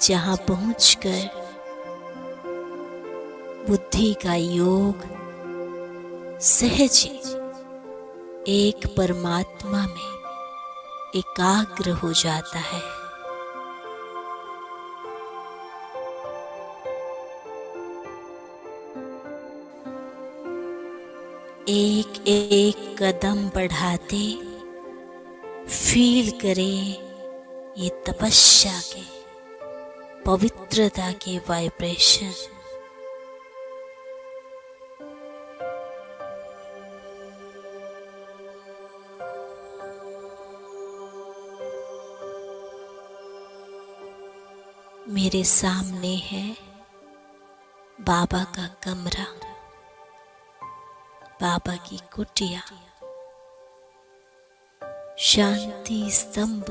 जहाँ पहुंचकर बुद्धि का योग सहज ही एक परमात्मा में एकाग्र हो जाता है। एक एक कदम बढ़ाते फील करें ये तपस्या के, पवित्रता के वाइब्रेशन। मेरे सामने है बाबा का कमरा, बाबा की कुटिया, शांति स्तंभ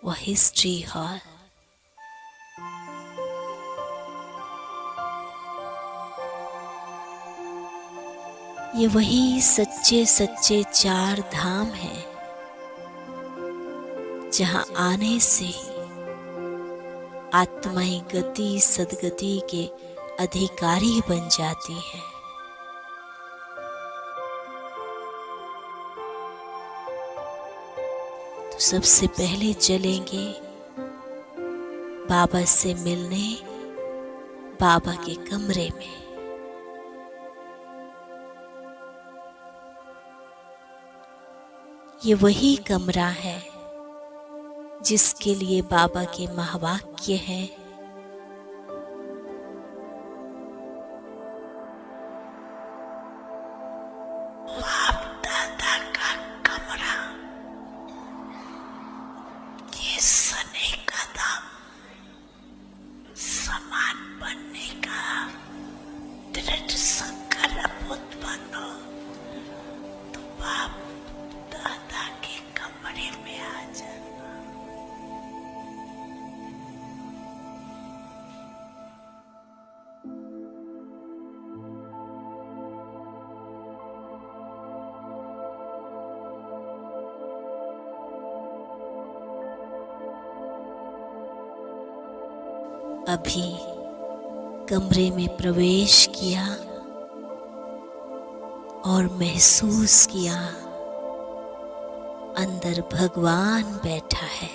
व हिस्ट्री हॉल। ये वही सच्चे सच्चे 4 धाम हैं जहां आने से ही आत्माएं गति सदगति के अधिकारी बन जाती हैं। तो सबसे पहले चलेंगे बाबा से मिलने, बाबा के कमरे में। ये वही कमरा है जिसके लिए बाबा के महावाक्य हैं, बाप दादा का कमरा, ये सने का दाम, समान बनने का दृढ़ संकल्प उत्पन्न हो तो बाप दादा के कमरे में आ जाना। अभी कमरे में प्रवेश किया और महसूस किया अंदर भगवान बैठा है।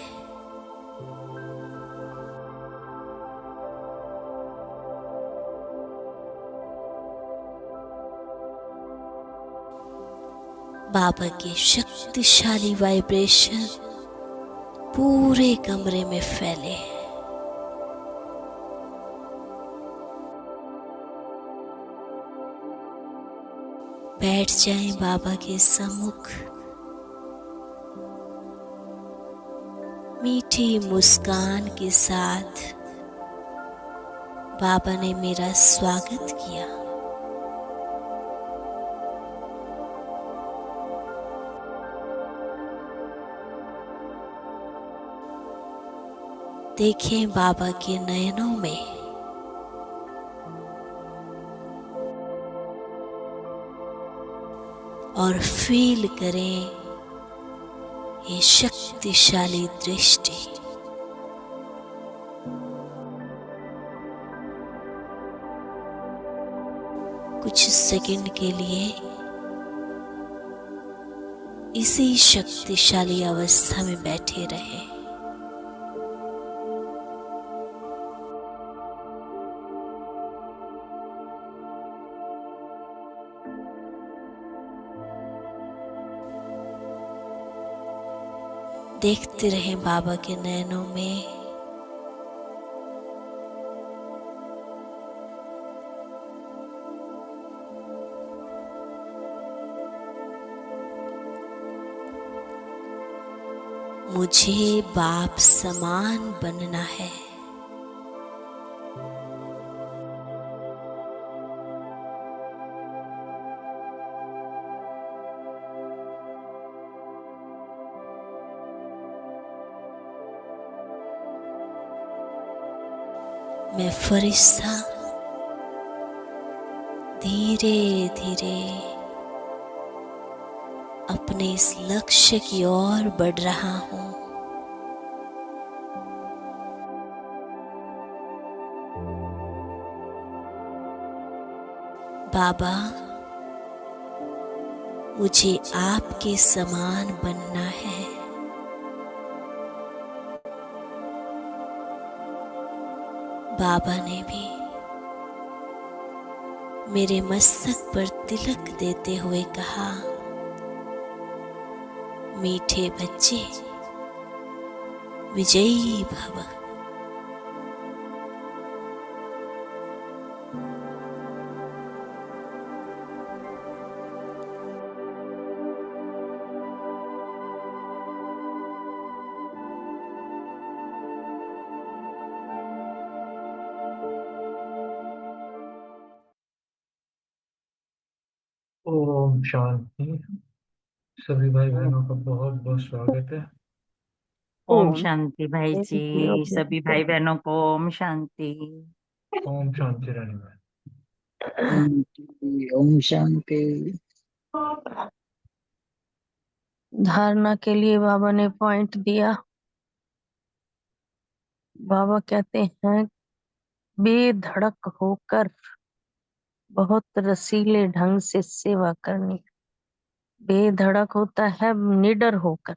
बाबा के शक्तिशाली वाइब्रेशन पूरे कमरे में फैले हैं। बैठ जाएं बाबा के सम्मुख। मीठी मुस्कान के साथ बाबा ने मेरा स्वागत किया। देखें बाबा के नयनों में और फील करें ये शक्तिशाली दृष्टि। कुछ सेकंड के लिए इसी शक्तिशाली अवस्था में बैठे रहे। देखते रहें बाबा के नयनों में। मुझे बाप समान बनना है। मैं फरिश्ता धीरे धीरे अपने इस लक्ष्य की ओर बढ़ रहा हूं। बाबा, मुझे आपके समान बनना है। बाबा ने भी मेरे मस्तक पर तिलक देते हुए कहा, मीठे बच्चे, विजयी भव। ओम शांति। सभी भाई बहनों का बहुत बहुत स्वागत है। ओम शांति भाई जी, सभी भाई बहनों को ओम शांति। ओम शांति रहने में। ओम शांति। धारणा के लिए बाबा ने पॉइंट दिया। बाबा कहते हैं, बेधड़क होकर बहुत रसीले ढंग से सेवा करनी। बेधड़क होता है निडर होकर,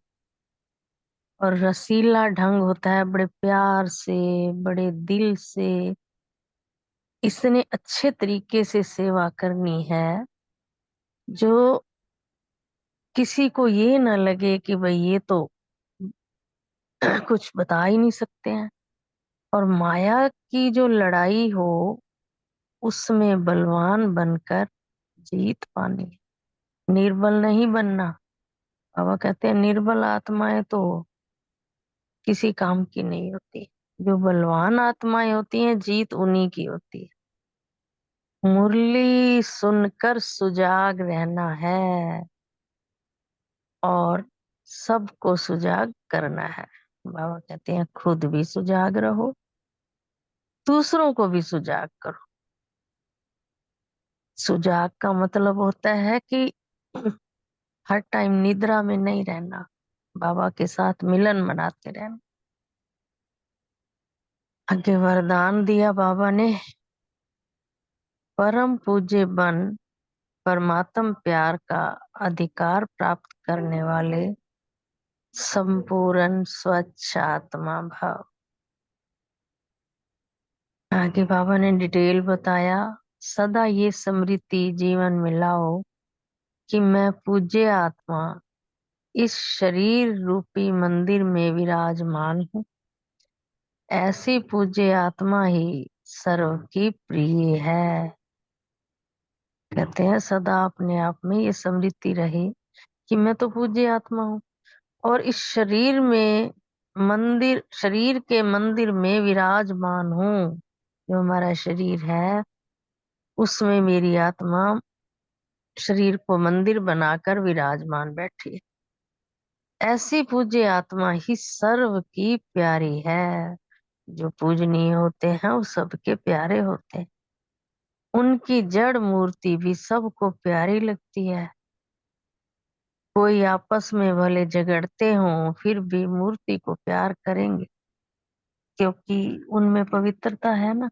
और रसीला ढंग होता है बड़े प्यार से, बड़े दिल से। इसने अच्छे तरीके से सेवा करनी है, जो किसी को ये न लगे कि भाई ये तो कुछ बता ही नहीं सकते हैं। और माया की जो लड़ाई हो, उसमें बलवान बनकर जीत पानी है, निर्बल नहीं बनना। बाबा कहते हैं, निर्बल आत्माएं तो किसी काम की नहीं होती। जो बलवान आत्माएं होती हैं, जीत उन्हीं की होती है। मुरली सुनकर सुजाग रहना है और सबको सुजाग करना है। बाबा कहते हैं, खुद भी सुजाग रहो, दूसरों को भी सुजाग करो। सुजाग का मतलब होता है कि हर टाइम निद्रा में नहीं रहना, बाबा के साथ मिलन मनाते रहना। आगे वरदान दिया बाबा ने, परम पूज्य बन परमात्म प्यार का अधिकार प्राप्त करने वाले संपूर्ण स्वच्छ आत्मा भाव। आगे बाबा ने डिटेल बताया, सदा ये स्मृति जीवन में लाओ कि मैं पूज्य आत्मा इस शरीर रूपी मंदिर में विराजमान हूँ। ऐसी पूज्य आत्मा ही सर्व की प्रिय है। कहते हैं, सदा अपने आप में ये स्मृति रहे कि मैं तो पूज्य आत्मा हूँ, और इस शरीर के मंदिर में विराजमान हूँ। जो हमारा शरीर है, उसमें मेरी आत्मा शरीर को मंदिर बनाकर विराजमान बैठी है। ऐसी पूज्य आत्मा ही सर्व की प्यारी है। जो पूजनीय होते हैं वो सबके प्यारे होते हैं। उनकी जड़ मूर्ति भी सबको प्यारी लगती है। कोई आपस में भले झगड़ते हों, फिर भी मूर्ति को प्यार करेंगे, क्योंकि उनमें पवित्रता है ना।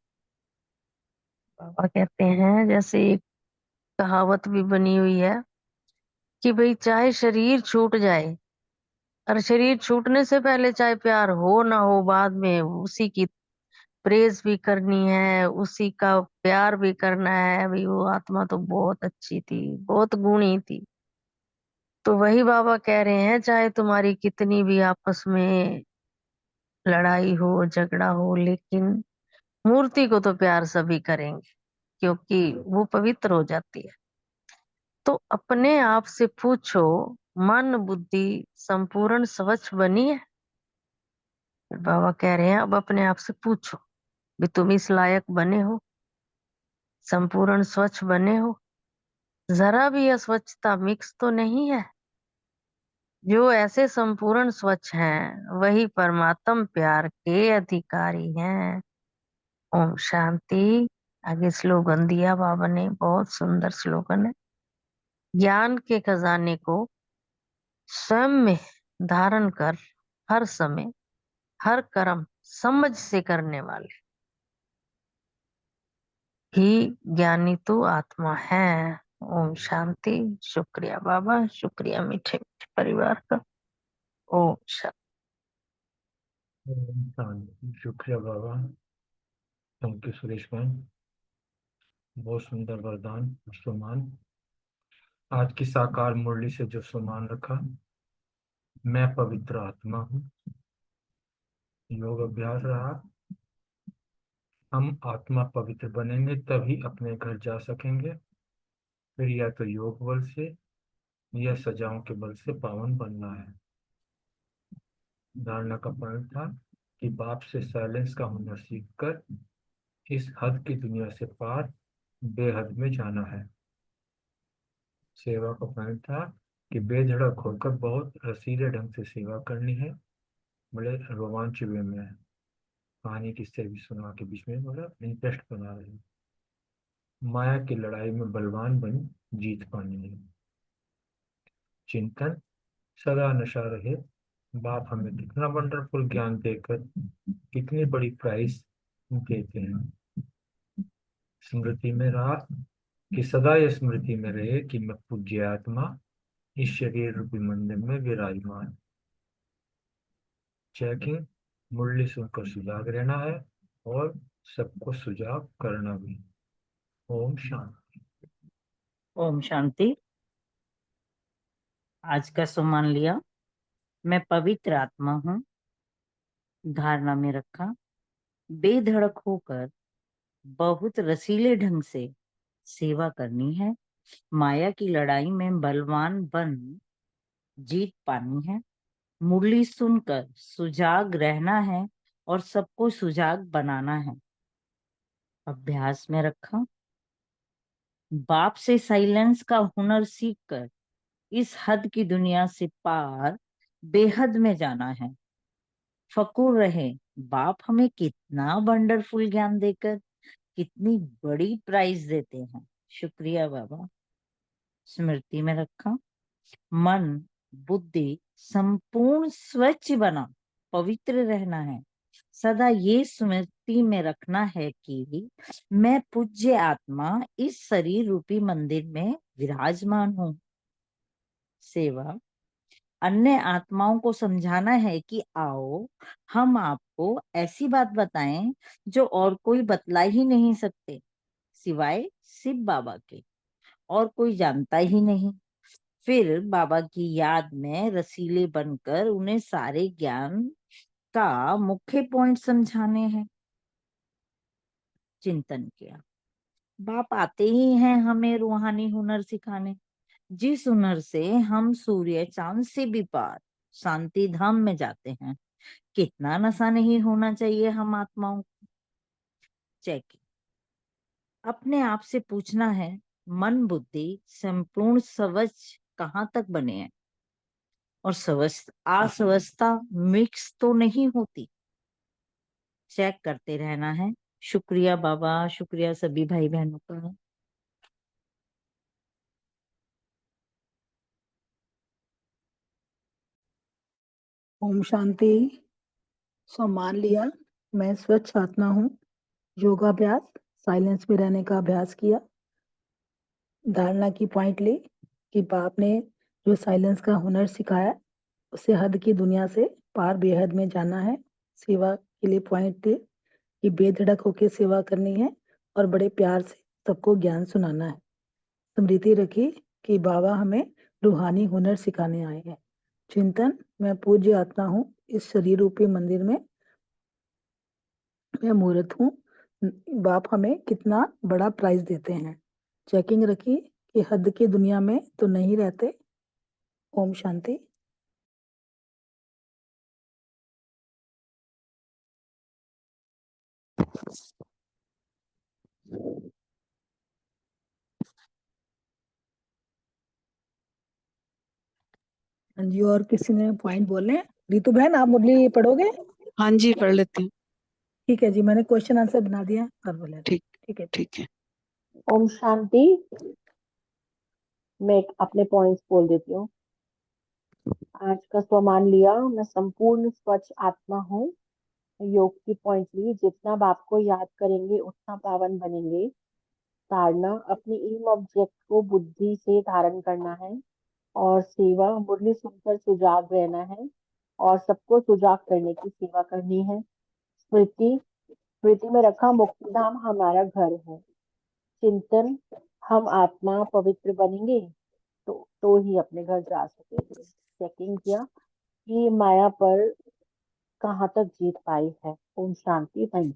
बाबा कहते हैं, जैसे एक कहावत भी बनी हुई है कि भाई चाहे शरीर छूट जाए, और शरीर छूटने से पहले चाहे प्यार हो ना हो, बाद में उसी की प्रेज भी करनी है, उसी का प्यार भी करना है। भाई वो आत्मा तो बहुत अच्छी थी, बहुत गुणी थी। तो वही बाबा कह रहे हैं, चाहे तुम्हारी कितनी भी आपस में लड़ाई हो, झगड़ा हो, लेकिन मूर्ति को तो प्यार सभी करेंगे, क्योंकि वो पवित्र हो जाती है। तो अपने आप से पूछो, मन बुद्धि संपूर्ण स्वच्छ बनी है? बाबा कह रहे हैं, अब अपने आप से पूछो, भी तुम इस लायक बने हो, संपूर्ण स्वच्छ बने हो? जरा भी अस्वच्छता मिक्स तो नहीं है? जो ऐसे संपूर्ण स्वच्छ हैं, वही परमात्म प्यार के अधिकारी हैं। ओम शांति। आगे स्लोगन दिया बाबा ने, बहुत सुंदर स्लोगन है। ज्ञान के खजाने को स्वयं में धारण कर हर समय हर कर्म समझ से करने वाले, ही ज्ञानी तो आत्मा है। ओम शांति। शुक्रिया बाबा, शुक्रिया मीठे मीठे परिवार का। ओम शांति। ओम शांति। शुक्रिया बाबा। थैंक यू सुरेश भाई, बहुत सुंदर वरदान। सुमान, आज की साकार मुरली से जो सुमान रखा, मैं पवित्र आत्मा हूँ, योग अभ्यास रहा। हम आत्मा पवित्र बनेंगे तभी अपने घर जा सकेंगे, फिर या तो योग बल से या सजाओं के बल से पावन बनना है। धारणा का पॉइंट था कि बाप से साइलेंस का हुनर सीखकर इस हद की दुनिया से पार बेहद में जाना है। सेवा का पॉइंट था कि बेधड़क होकर बहुत रसीले ढंग से सेवा करनी है, बड़े रोमांच वे में है। कहानी किससे भी सुना के बीच में बड़ा इंटरेस्ट बना रहे। माया की लड़ाई में बलवान बन जीत पानी है। चिंतन, सदा नशा रहे। बाप हमें कितना वंडरफुल ज्ञान देकर कितनी बड़ी प्राइस देते हैं। स्मृति में रहा कि सदा यह स्मृति में रहे कि मैं पूज्य आत्मा इस शरीर रूपी मंदिर में विराजमान। चेकिंग, मुरली सुनकर सुजाग रहना है और सबको सुजाग करना भी। ओम शांति। ओम शांति। आज का सुमन लिया, मैं पवित्र आत्मा हूँ। धारणा में रखा, बेधड़क होकर बहुत रसीले ढंग से सेवा करनी है। माया की लड़ाई में बलवान बन जीत पानी है। मुरली सुनकर सुजाग रहना है और सबको सुजाग बनाना है। अभ्यास में रखा, बाप से साइलेंस का हुनर सीखकर इस हद की दुनिया से पार बेहद में जाना है। फकूर रहे, बाप हमें कितना वंडरफुल ज्ञान देकर कितनी बड़ी प्राइज देते हैं। शुक्रिया बाबा। स्मृति में रखा, मन बुद्धि संपूर्ण स्वच्छ बना पवित्र रहना है। सदा ये स्मृति में रखना है कि मैं पूज्य आत्मा इस शरीर रूपी मंदिर में विराजमान हूँ। सेवा, अन्य आत्माओं को समझाना है कि आओ हम आपको ऐसी बात बताएं जो और कोई बतला ही नहीं सकते, सिवाय शिव बाबा के और कोई जानता ही नहीं। फिर बाबा की याद में रसीले बनकर उन्हें सारे ज्ञान का मुख्य पॉइंट समझाने हैं। चिंतन किया, बाप आते ही हैं हमें रूहानी हुनर सिखाने, जिस हुनर से हम सूर्य चांद से भी पार शांति धाम में जाते हैं। कितना नशा नहीं होना चाहिए हम आत्माओं को। चेक, अपने आप से पूछना है, मन बुद्धि संपूर्ण स्वच्छ कहाँ तक बने हैं और अस्वस्थता मिक्स तो नहीं होती। चेक करते रहना है। शुक्रिया बाबा, शुक्रिया सभी भाई बहनों का। ओम शांति। सो मान लिया, मैं स्वच्छ आत्मा हूँ। योगाभ्यास, साइलेंस में रहने का अभ्यास किया। धारणा की पॉइंट ली कि बाप ने जो साइलेंस का हुनर सिखाया उसे हद की दुनिया से पार बेहद में जाना है। सेवा के लिए पॉइंट दी कि बेधड़क होकर सेवा करनी है और बड़े प्यार से सबको ज्ञान सुनाना है। स्मृति रखी कि बाबा हमें रूहानी हुनर सिखाने आए हैं। चिंतन, मैं पूज्य आत्मा हूँ, इस शरीर रूपी मंदिर में मैं मूर्त हूँ। बाप हमें कितना बड़ा प्राइज देते हैं। चेकिंग रखी कि हद की दुनिया में तो नहीं रहते। ओम शांति। हाँ जी, और किसी ने पॉइंट बोले? रितु बहन, आप मुरली पढ़ोगे? हाँ जी, पढ़ लेती हूँ। ठीक है जी, मैंने क्वेश्चन आंसर बना दिया, कर बोले। ठीक ठीक है। ठीक है। ओम शांति। मैं अपने पॉइंट्स बोल देती हूँ। आज का स्वमान लिया, मैं संपूर्ण स्वच्छ आत्मा हूँ। योग की पॉइंट ली, जितना बाप को याद करेंगे उतना पावन बनेंगे। धारणा अपनी एम ऑब्जेक्ट को बुद्धि से धारण करना है, और सेवा मुरली सुनकर सुजाग रहना है और सबको सुजाग करने की सेवा करनी है। स्मृति, स्मृति में रखा मुक्ति धाम हमारा घर है। चिंतन, हम आत्मा पवित्र बनेंगे तो ही अपने घर जा सकेंगे। चेकिंग किया कि माया पर कहाँ तक जीत पाई है। ओम शांति। Thank you.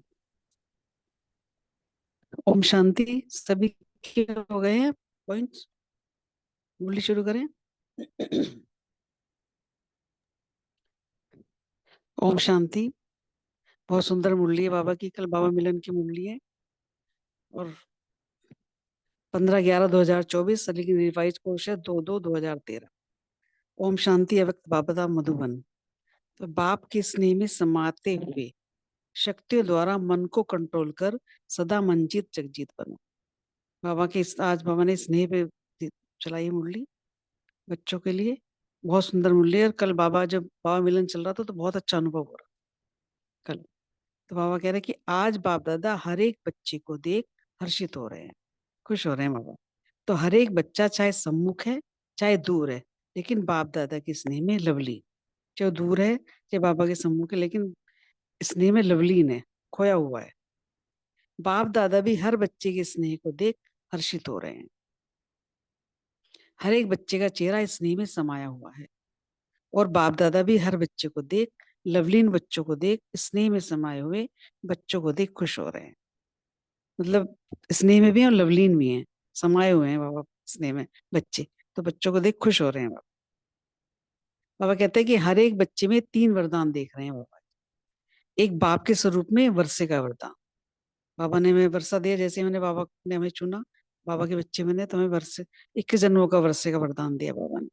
ओम शांति। सभी के हो गए हैं पॉइंट्स? मुरली शुरू करें। ओम शांति। बहुत सुंदर मुरली है बाबा की। कल बाबा मिलन की मुरली है और 15/11/2024, लेकिन रिवाइज कोर्स है 2/2/2013। ओम शांति। अव्यक्त बाबा मधुबन। तो बाप के स्नेह में समाते हुए शक्तियों द्वारा मन को कंट्रोल कर सदा मंजीत जगजीत बनो। बाबा के आज बाबा ने स्नेह पे चलाई मुरली बच्चों के लिए। बहुत सुंदर मुरली है। और कल बाबा जब बाबा मिलन चल रहा था तो बहुत अच्छा अनुभव हो रहा कल। तो बाबा कह रहे कि आज बाप दादा हर एक बच्चे को देख हर्षित हो रहे हैं, खुश हो रहे हैं बाबा। तो हर एक बच्चा चाहे सम्मुख है चाहे दूर है, लेकिन बाप दादा के स्नेह में लवलीन। चाहे दूर है चाहे बाबा के सम्मुख है, लेकिन स्नेह में लवलीन है, खोया हुआ है। बाप दादा भी हर बच्चे के स्नेह को देख हर्षित हो रहे हैं। हर एक बच्चे का चेहरा स्नेह में समाया हुआ है और बाप दादा भी हर बच्चे को देख, लवलीन बच्चों को देख, स्नेह में समाये हुए बच्चों को देख खुश हो रहे हैं। मतलब स्नेह में भी हैं और लवलीन भी हैं, समाये हुए हैं बाबा स्नेह में बच्चे। तो बच्चों को देख खुश हो रहे हैं बाबा। बाबा कहते हैं कि हर एक बच्चे में 3 वरदान देख रहे हैं बाबा। एक बाप के स्वरूप में वर्षे का वरदान। बाबा ने हमें वर्षा दिया, जैसे मैंने बाबा ने हमें चुना, बाबा के बच्चे मैंने, तो हमें वर्षे 21 जन्मों का वर्षे का वरदान दिया बाबा ने।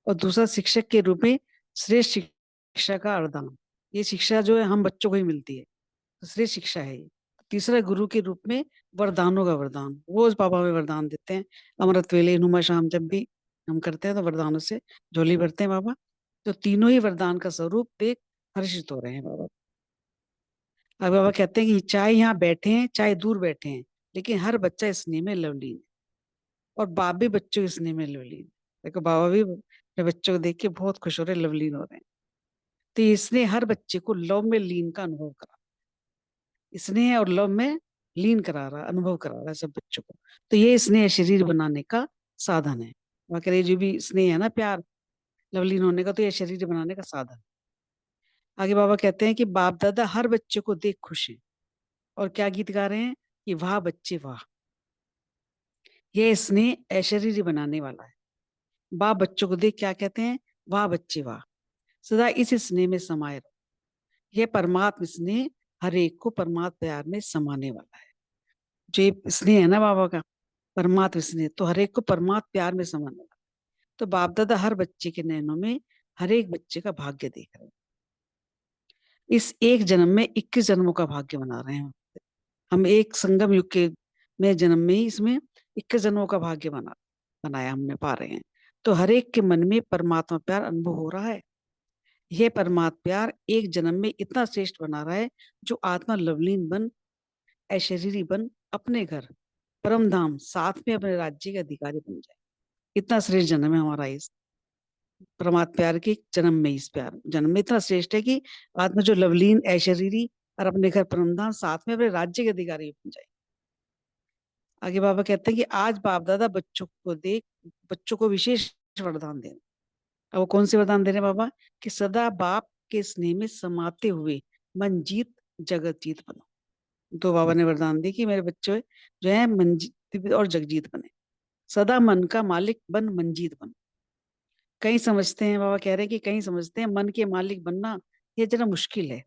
और दूसरा शिक्षक के रूप में श्रेष्ठ शिक्षा का वरदान। ये शिक्षा जो है हम बच्चों को ही मिलती है, तो श्रेष्ठ शिक्षा है ये। तीसरा गुरु के रूप में वरदानों का वरदान। रोज बाबा हमें वरदान देते हैं। अमृत वेले नुमा शाम जब भी हम करते हैं तो वरदानों से झोली भरते हैं बाबा। तो तीनों ही वरदान का स्वरूप देख हर्षित हो रहे हैं बाबा। अब बाबा कहते हैं कि चाहे यहाँ बैठे हैं चाहे दूर बैठे हैं, लेकिन हर बच्चा स्नेह में लवलीन है और बाप भी बच्चों के स्नेह में लवलीन है। देखो बाबा भी अपने बच्चों को देख के बहुत खुश हो रहे हैं, लवलीन हो रहे हैं। तो इसने हर बच्चे को लव में लीन का अनुभव करा, स्नेह और लव में लीन करा रहा, अनुभव करा रहा है सब बच्चों को। तो ये स्नेह शरीर बनाने का साधन है। वह कह रहे जो भी स्नेह है ना, प्यार, लवलीन होने का, तो ये शरीर बनाने का साधन है। आगे बाबा कहते हैं कि बाप दादा हर बच्चे को देख खुश हैं और क्या गीत गा रहे हैं कि वाह बच्चे वाह। यह स्नेह ऐश्वर्य बनाने वाला है। बाप बच्चों को देख क्या कहते हैं, वाह बच्चे वाह। सदा इस स्नेह में समाये रहो। यह परमात्म स्नेह हर एक को परमात्म प्यार में समाने वाला है। जो ये स्नेह है ना बाबा का, परमात्म स्नेह, तो हर एक को परमात्म प्यार में समाने वाला। तो बाप दादा हर बच्चे के नैनों में हर एक बच्चे का भाग्य देख रहे हैं। इस एक जन्म में 21 जन्मों का भाग्य बना रहे हैं हम। एक संगम युग के में जन्म में ही इसमें 21 जन्मों का भाग्य बनाया हमने, पा रहे हैं। तो हर एक के मन में परमात्मा प्यार अनुभव हो रहा है। यह परमात्मा प्यार एक जन्म में इतना श्रेष्ठ बना रहा है जो आत्मा लवलीन बन, ऐश्वर्य बन, अपने घर परम धाम साथ में अपने राज्य के अधिकारी बन जाए। इतना श्रेष्ठ जन्म है हमारा इस परमात्मा प्यार के जन्म में। इस प्यार जन्म में इतना श्रेष्ठ है कि आत्मा जो लवलीन, ऐश्वर्य और अपने घर परम धाम साथ में अपने राज्य के अधिकारी बन जाए। आगे बाबा कहते हैं कि आज बाप दादा बच्चों को देख, बच्चों को विशेष वरदान दे रहे हैं। अब वो कौन से वरदान दे रहे हैं बाबा? कि सदा बाप के स्नेह में समाते हुए मन जीत जगत जीत बनो। तो बाबा ने वरदान दी कि मेरे बच्चे जो है मन जीत और जगजीत बने। सदा मन का मालिक बन, मंजीत बनो। कई समझते हैं, बाबा कह रहे हैं कि कई समझते हैं मन के मालिक बनना ये जरा मुश्किल है,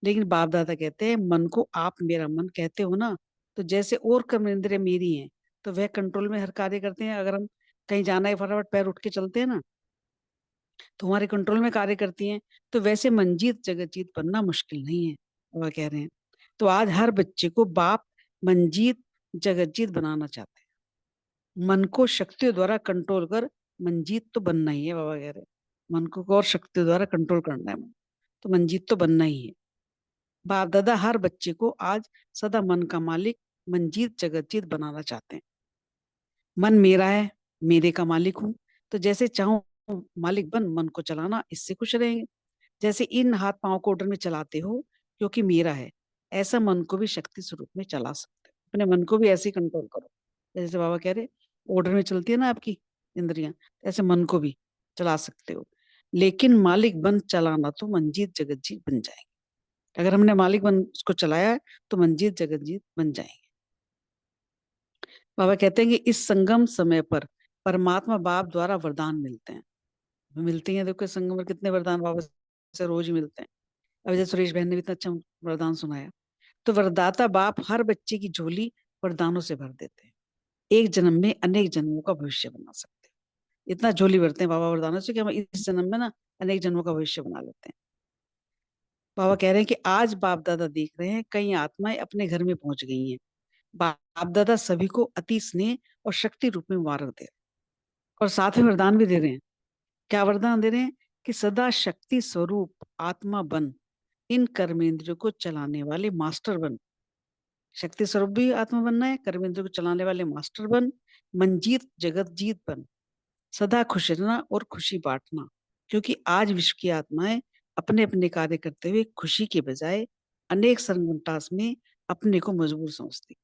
लेकिन बाप दादा कहते हैं मन को आप मेरा मन कहते हो ना, तो जैसे और कर्म इंद्रिय मेरी हैं तो वह कंट्रोल में हर कार्य करते हैं। अगर हम कहीं जाना है, फटाफट पैर उठ के चलते हैं ना, तो हमारे कंट्रोल में कार्य करती हैं। तो वैसे मंजीत जगजीत बनना मुश्किल नहीं है, वह कह रहे हैं। तो आज हर बच्चे को बाप मंजीत जगजीत बनाना चाहते हैं। मन को शक्तियों द्वारा कंट्रोल कर मंजीत तो बनना ही है, बाबा कह रहे हैं। मन को और शक्तियों द्वारा कंट्रोल करना है, तो मंजीत तो बनना ही है। बाप दादा हर बच्चे को आज सदा मन का मालिक मंजीत जगतजीत बनाना चाहते हैं। मन मेरा है, मेरे का मालिक हूं, तो जैसे चाहूं मालिक बन मन को चलाना, इससे खुश रहेंगे। जैसे इन हाथ पांव को ऑर्डर में चलाते हो क्योंकि मेरा है, ऐसा मन को भी शक्ति स्वरूप में चला सकते हो। अपने मन को भी ऐसे ही कंट्रोल करो, जैसे बाबा कह रहे ऑर्डर में चलती है ना आपकी इंद्रियां, ऐसे मन को भी चला सकते हो। लेकिन मालिक बन चलाना तो मंजीत जगतजीत बन जाएंगे। अगर हमने मालिक बन उसको चलाया है तो मंजीत जगतजीत बन जाएंगे। बाबा कहते हैं कि इस संगम समय पर परमात्मा बाप द्वारा वरदान मिलते हैं। मिलती हैं, देखो संगम में कितने वरदान बाबा से रोज ही मिलते हैं। अभी जैसे सुरेश बहन ने भी इतना अच्छा वरदान सुनाया। तो वरदाता बाप हर बच्चे की झोली वरदानों से भर देते हैं। एक जन्म में अनेक जन्मों का भविष्य बना सकते हैं। इतना झोली भरते हैं बाबा वरदानों से कि हम इस जन्म में ना अनेक जन्मों का भविष्य बना लेते हैं। बाबा कह रहे हैं कि आज बाप दादा देख रहे हैं कई आत्माएं अपने घर में पहुंच गई हैं। बाप दादा सभी को अति स्नेह और शक्ति रूप में मुबारक दे रहे हैं और साथ में वरदान भी दे रहे हैं। क्या वरदान दे रहे हैं कि सदा शक्ति स्वरूप आत्मा बन इन कर्मेंद्रियों को चलाने वाले मास्टर बन। शक्ति स्वरूप भी आत्मा बनना है, कर्मेंद्रियों को चलाने वाले मास्टर बन, मंजीत जगत जीत बन, सदा खुश रहना और खुशी बांटना। क्योंकि आज विश्व की आत्माएं अपने अपने कार्य करते हुए खुशी के बजाय अनेक संकटास में अपने को मजबूर समझती।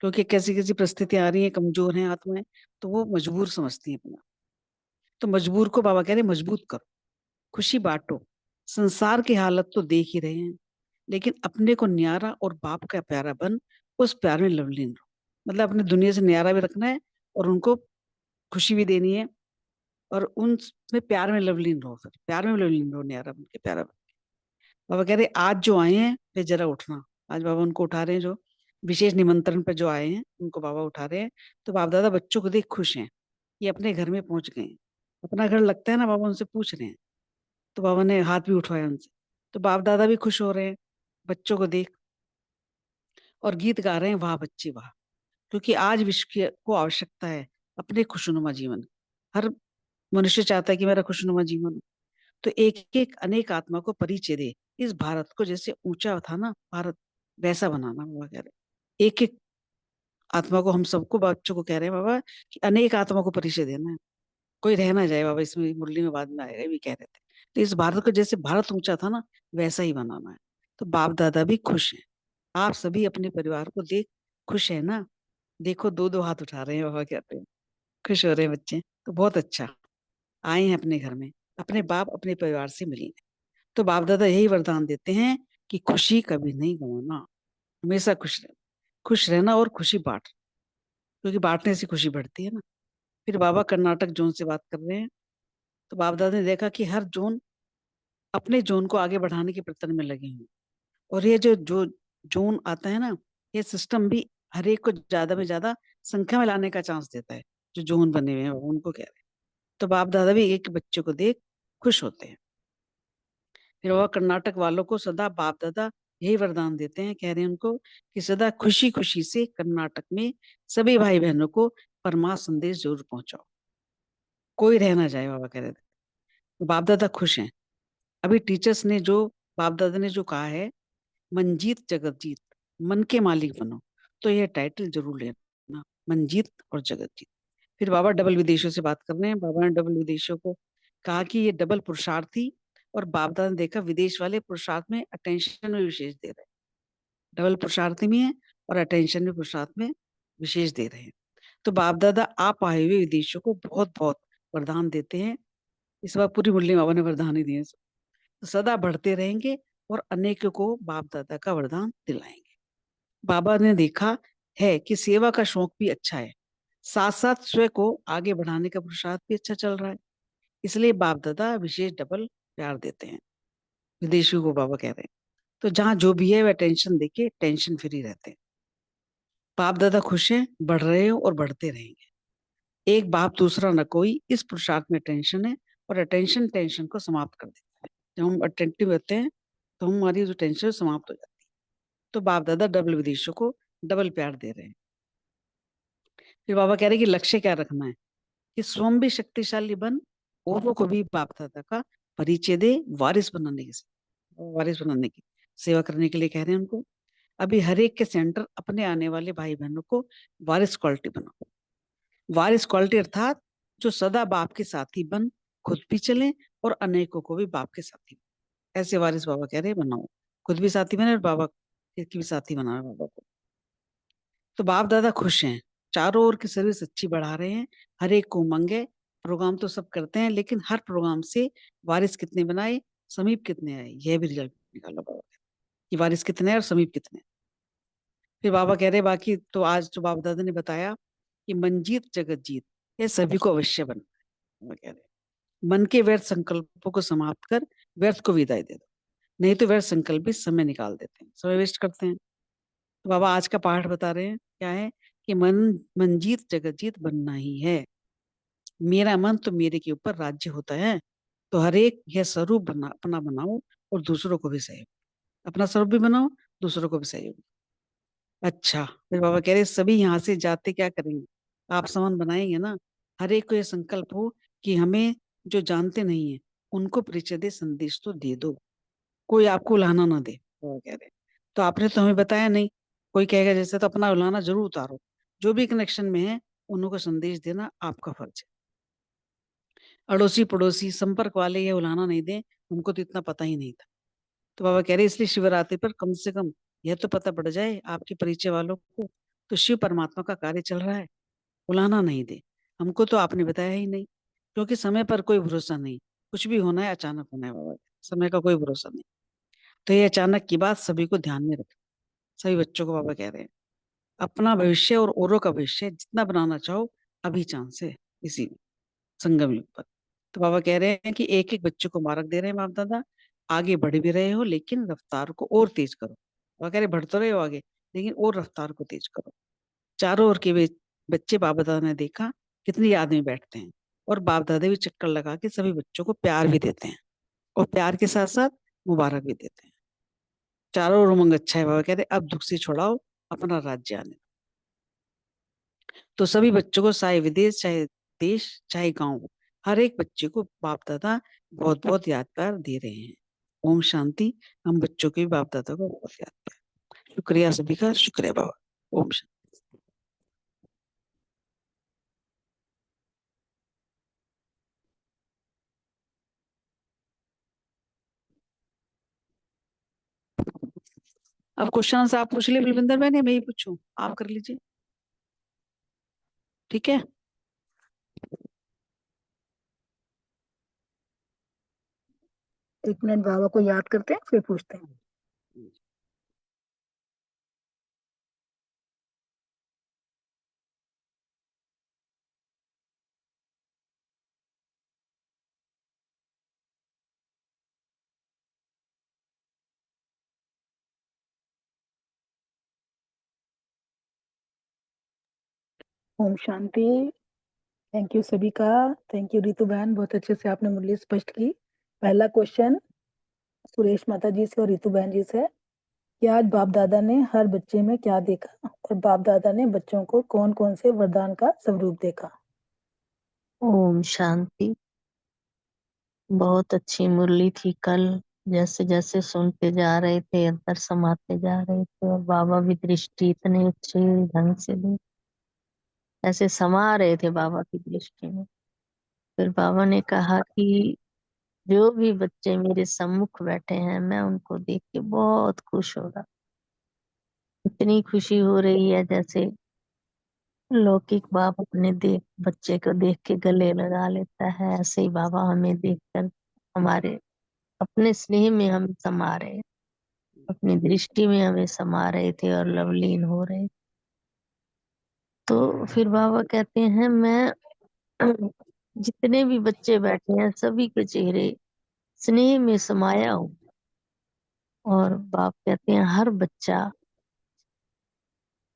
क्योंकि कैसी कैसी परिस्थितियां आ रही हैं, कमजोर हैं आत्माएं, तो वो मजबूर समझती हैं अपना। तो मजबूर को बाबा कह रहे मजबूत करो, खुशी बांटो। संसार की हालत तो देख ही रहे हैं, लेकिन अपने को न्यारा और बाप का प्यारा बन उस प्यार में लवलीन रहो। मतलब अपने दुनिया से न्यारा भी रखना है और उनको खुशी भी देनी है और उनमें प्यार में लवलीन रहो। फिर प्यार में लवलीन रहो, न्यारा बन के प्यारा बन के। बाबा कह रहे आज जो आए हैं वे जरा उठना। आज बाबा उनको उठा रहे हैं, जो विशेष निमंत्रण पर जो आए हैं उनको बाबा उठा रहे हैं। तो बाप दादा बच्चों को देख खुश हैं, ये अपने घर में पहुंच गए हैं। अपना घर लगता है ना, बाबा उनसे पूछ रहे हैं। तो बाबा ने हाथ भी उठवाया उनसे। तो बाप दादा भी खुश हो रहे हैं बच्चों को देख और गीत गा रहे हैं, वाह बच्चे वाह। क्योंकि आज विश्व को आवश्यकता है अपने खुशनुमा जीवन। हर मनुष्य चाहता है कि मेरा खुशनुमा जीवन हो। तो एक एक अनेक आत्मा को परिचय दे। इस भारत को जैसे ऊंचा था ना भारत, वैसा बनाना बाबा कह रहे। एक एक आत्मा को, हम सबको बच्चों को कह रहे हैं बाबा कि अनेक आत्मा को परिचय देना है। कोई रह ना जाए बाबा, इसमें मुरली में बाद में आएगा, ये भी कह रहे थे। तो इस भारत को जैसे भारत ऊंचा था ना वैसा ही बनाना है। तो बाप दादा भी खुश हैं। आप सभी अपने परिवार को देख खुश है ना। देखो दो दो हाथ उठा रहे हैं बाबा कहते हैं, खुश हो रहे हैं बच्चे। तो बहुत अच्छा, आए हैं अपने घर में, अपने बाप अपने परिवार से मिले। तो बाप दादा यही वरदान देते हैं कि खुशी कभी नहीं गंवाना, हमेशा खुश रहना और खुशी बांट, क्योंकि बांटने से खुशी बढ़ती है ना। फिर बाबा कर्नाटक जोन से बात कर रहे हैं। तो बाप दादा ने देखा कि हर जोन अपने जोन को आगे बढ़ाने के प्रयत्न में लगे हैं। और ये जो जोन आता है ना, ये सिस्टम भी हर एक को ज्यादा में ज्यादा संख्या में लाने का चांस देता है। जो जोन बने हुए हैं उनको कह रहे हैं। तो बाप दादा भी एक बच्चे को देख खुश होते हैं। फिर वह कर्नाटक वालों को सदा बाप दादा यही वरदान देते हैं, कह रहे हैं उनको कि सदा खुशी खुशी से कर्नाटक में सभी भाई बहनों को परमा संदेश जरूर पहुंचाओ, कोई रह ना जाए। बाबा कह रहे थे तो बाप दादा खुश हैं। अभी टीचर्स ने जो, बाप दादा ने जो कहा है मंजीत जगतजीत, मन के मालिक बनो, तो यह टाइटल जरूर लेना, मंजीत और जगतजीत। फिर बाबा डबल विदेशियों से बात कर रहे हैं। बाबा ने डबल विदेशियों को कहा कि ये डबल पुरुषार्थ थी, और बाप दादा ने देखा विदेश वाले पुरुषार्थ में अटेंशन में विशेष दे रहे हैं। डबल पुरुषार्थी भी है और अटेंशन में पुरुषार्थ में विशेष दे रहे हैं। तो बाप दादा आप आए हुए विदेशियों को बहुत बहुत वरदान देते हैं। इस बार पूरी मुरली बाबा ने वरदान ही दिए। तो सदा बढ़ते रहेंगे और अनेकों को बाप दादा का वरदान दिलाएंगे। बाबा ने देखा है कि सेवा का शौक भी अच्छा है, साथ साथ स्वयं को आगे बढ़ाने का पुरुषार्थ भी अच्छा चल रहा है। इसलिए बाप दादा विशेष डबल प्यार देते हैं विदेशियों को। बाबा कह रहे हैं तो जहां जो भी है वह टेंशन देके टेंशन फ्री रहते हैं। बाप दादा खुश हैं, बढ़ रहे हो और बढ़ते रहेंगे। एक बाप दूसरा न कोई, इस पुरुषार्थ में टेंशन है और अटेंशन टेंशन को समाप्त कर देता है। जब हम अटेंटिव रहते हैं तो हमारी जो टेंशन समाप्त हो जाती है। तो बाप दादा डबल विदेशियों को डबल प्यार दे रहे हैं। फिर बाबा कह रहे हैं कि लक्ष्य क्या रखना है कि स्वयं भी शक्तिशाली बन, औरों को भी बाप दादा का परिचय दे, वारिस बनाने की सेवा करने के लिए कह रहे हैं उनको। अभी हर एक के सेंटर अपने आने वाले भाई बहनों को वारिस क्वालिटी बनाओ। वारिस क्वालिटी अर्थात जो सदा बाप के साथी बन खुद भी चले और अनेकों को भी बाप के साथी, ऐसे वारिस बाबा कह रहे हैं बनाओ, खुद भी साथी बने और बाबा की भी साथी बना बाबा को। तो बाप दादा खुश हैं, चारों ओर की सर्विस अच्छी बढ़ा रहे हैं, हर एक को उमंग है। प्रोग्राम तो सब करते हैं, लेकिन हर प्रोग्राम से वारिस कितने बनाए, समीप कितने आए, यह भी रिजल्ट निकाला बाबा कि वारिस कितने हैं और समीप कितने हैं। फिर बाबा कह रहे बाकी तो आज तो बाप दादा ने बताया कि मंजीत जगत जीत, ये सभी को अवश्य बनना है। बाबा कह रहे मन के व्यर्थ संकल्पों को समाप्त कर व्यर्थ को विदाई दे दो, नहीं तो व्यर्थ संकल्प भी समय निकाल देते हैं, समय वेस्ट करते हैं। तो बाबा आज का पाठ बता रहे हैं क्या है कि मंजीत जगत जीत बनना ही है। मेरा मन तो मेरे के ऊपर राज्य होता है, तो हर एक यह स्वरूप बना अपना बनाओ और दूसरों को भी सहयोग, अपना स्वरूप भी बनाओ, दूसरों को भी सहयोग। अच्छा, फिर बाबा कह रहे सभी यहाँ से जाते क्या करेंगे, आप समान बनाएंगे ना। हर एक को यह संकल्प हो कि हमें जो जानते नहीं है उनको परिचय दे, संदेश तो दे दो, कोई आपको उलाहना ना दे। बाबा कह रहे तो आपने तो हमें बताया नहीं, कोई कहेगा जैसे तो अपना उलाहना जरूर उतारो, जो भी कनेक्शन में है उनको संदेश देना आपका फर्ज है। अड़ोसी पड़ोसी संपर्क वाले ये उलाहना नहीं दें, उनको तो इतना पता ही नहीं था। तो बाबा कह रहे इसलिए शिवरात्रि पर कम से कम यह तो पता पड़ जाए आपके परिचय वालों को तो शिव परमात्मा का कार्य चल रहा है, उलाहना नहीं दे। हमको तो आपने बताया ही नहीं, क्योंकि समय पर कोई भरोसा नहीं, कुछ भी होना है अचानक होना है बाबा, समय का कोई भरोसा नहीं। तो ये अचानक की बात सभी को ध्यान में रखें। सभी बच्चों को बाबा कह रहे हैं अपना भविष्य और औरों का भविष्य जितना बनाना चाहो अभी चांस है इसी संगम युग पर। तो बाबा कह रहे हैं कि एक एक बच्चे को मार्ग दे रहे हैं बाप दादा, आगे बढ़ भी रहे हो लेकिन रफ्तार को और तेज करो। बाबा कह रहे बढ़ तो रहे हो आगे, लेकिन और रफ्तार को तेज करो। चारों ओर के बच्चे बाबा दादा ने देखा कितनी याद में बैठते हैं, और बाप दादा भी चक्कर लगा के सभी बच्चों को प्यार भी देते हैं, और प्यार के साथ साथ मुबारक भी देते हैं। चारों ओर उमंग अच्छा है। बाबा कह रहे अब दुख से छुड़ाओ, अपना राज्य आने। तो सभी बच्चों को चाहे विदेश चाहे देश चाहे गांव, हर एक बच्चे को बाप दादा बहुत बहुत याद प्यार दे रहे हैं। ओम शांति। हम बच्चों के भी बाप दादा को बहुत याद प्यार। शुक्रिया सभी का, शुक्रिया बाबा। ओम शांति। अब क्वेश्चन आप पूछ लिए बलविंदर मैंने, मैं ही पूछूं, आप कर लीजिए, ठीक है। एक मिनट बाबा को याद करते हैं फिर पूछते हैं। ओम शांति। थैंक यू सभी का। थैंक यू रितु बहन, बहुत अच्छे से आपने मुरली स्पष्ट की। पहला क्वेश्चन सुरेश माता जी से और रितु बहन जी से, कि आज बाप दादा ने हर बच्चे में क्या देखा और बाप दादा ने बच्चों को कौन कौन से वरदान का स्वरूप देखा। ओम शांति। बहुत अच्छी मुरली थी कल। जैसे जैसे सुनते जा रहे थे अंदर समाते जा रहे थे, और बाबा भी दृष्टि इतने अच्छे ढंग से दे, ऐसे समा रहे थे बाबा की दृष्टि में। फिर बाबा ने कहा कि जो भी बच्चे मेरे सम्मुख बैठे हैं मैं उनको देख के बहुत खुश हो रहा, इतनी खुशी हो रही है जैसे लौकिक बाप अपने देख बच्चे को देख के गले लगा लेता है, ऐसे ही बाबा हमें देखकर हमारे अपने स्नेह में हम समा रहे, अपनी दृष्टि में हमें समा रहे थे और लवलीन हो रहे। तो फिर बाबा कहते हैं मैं जितने भी बच्चे बैठे हैं सभी के चेहरे स्नेह में समाया हूँ, और बाप कहते हैं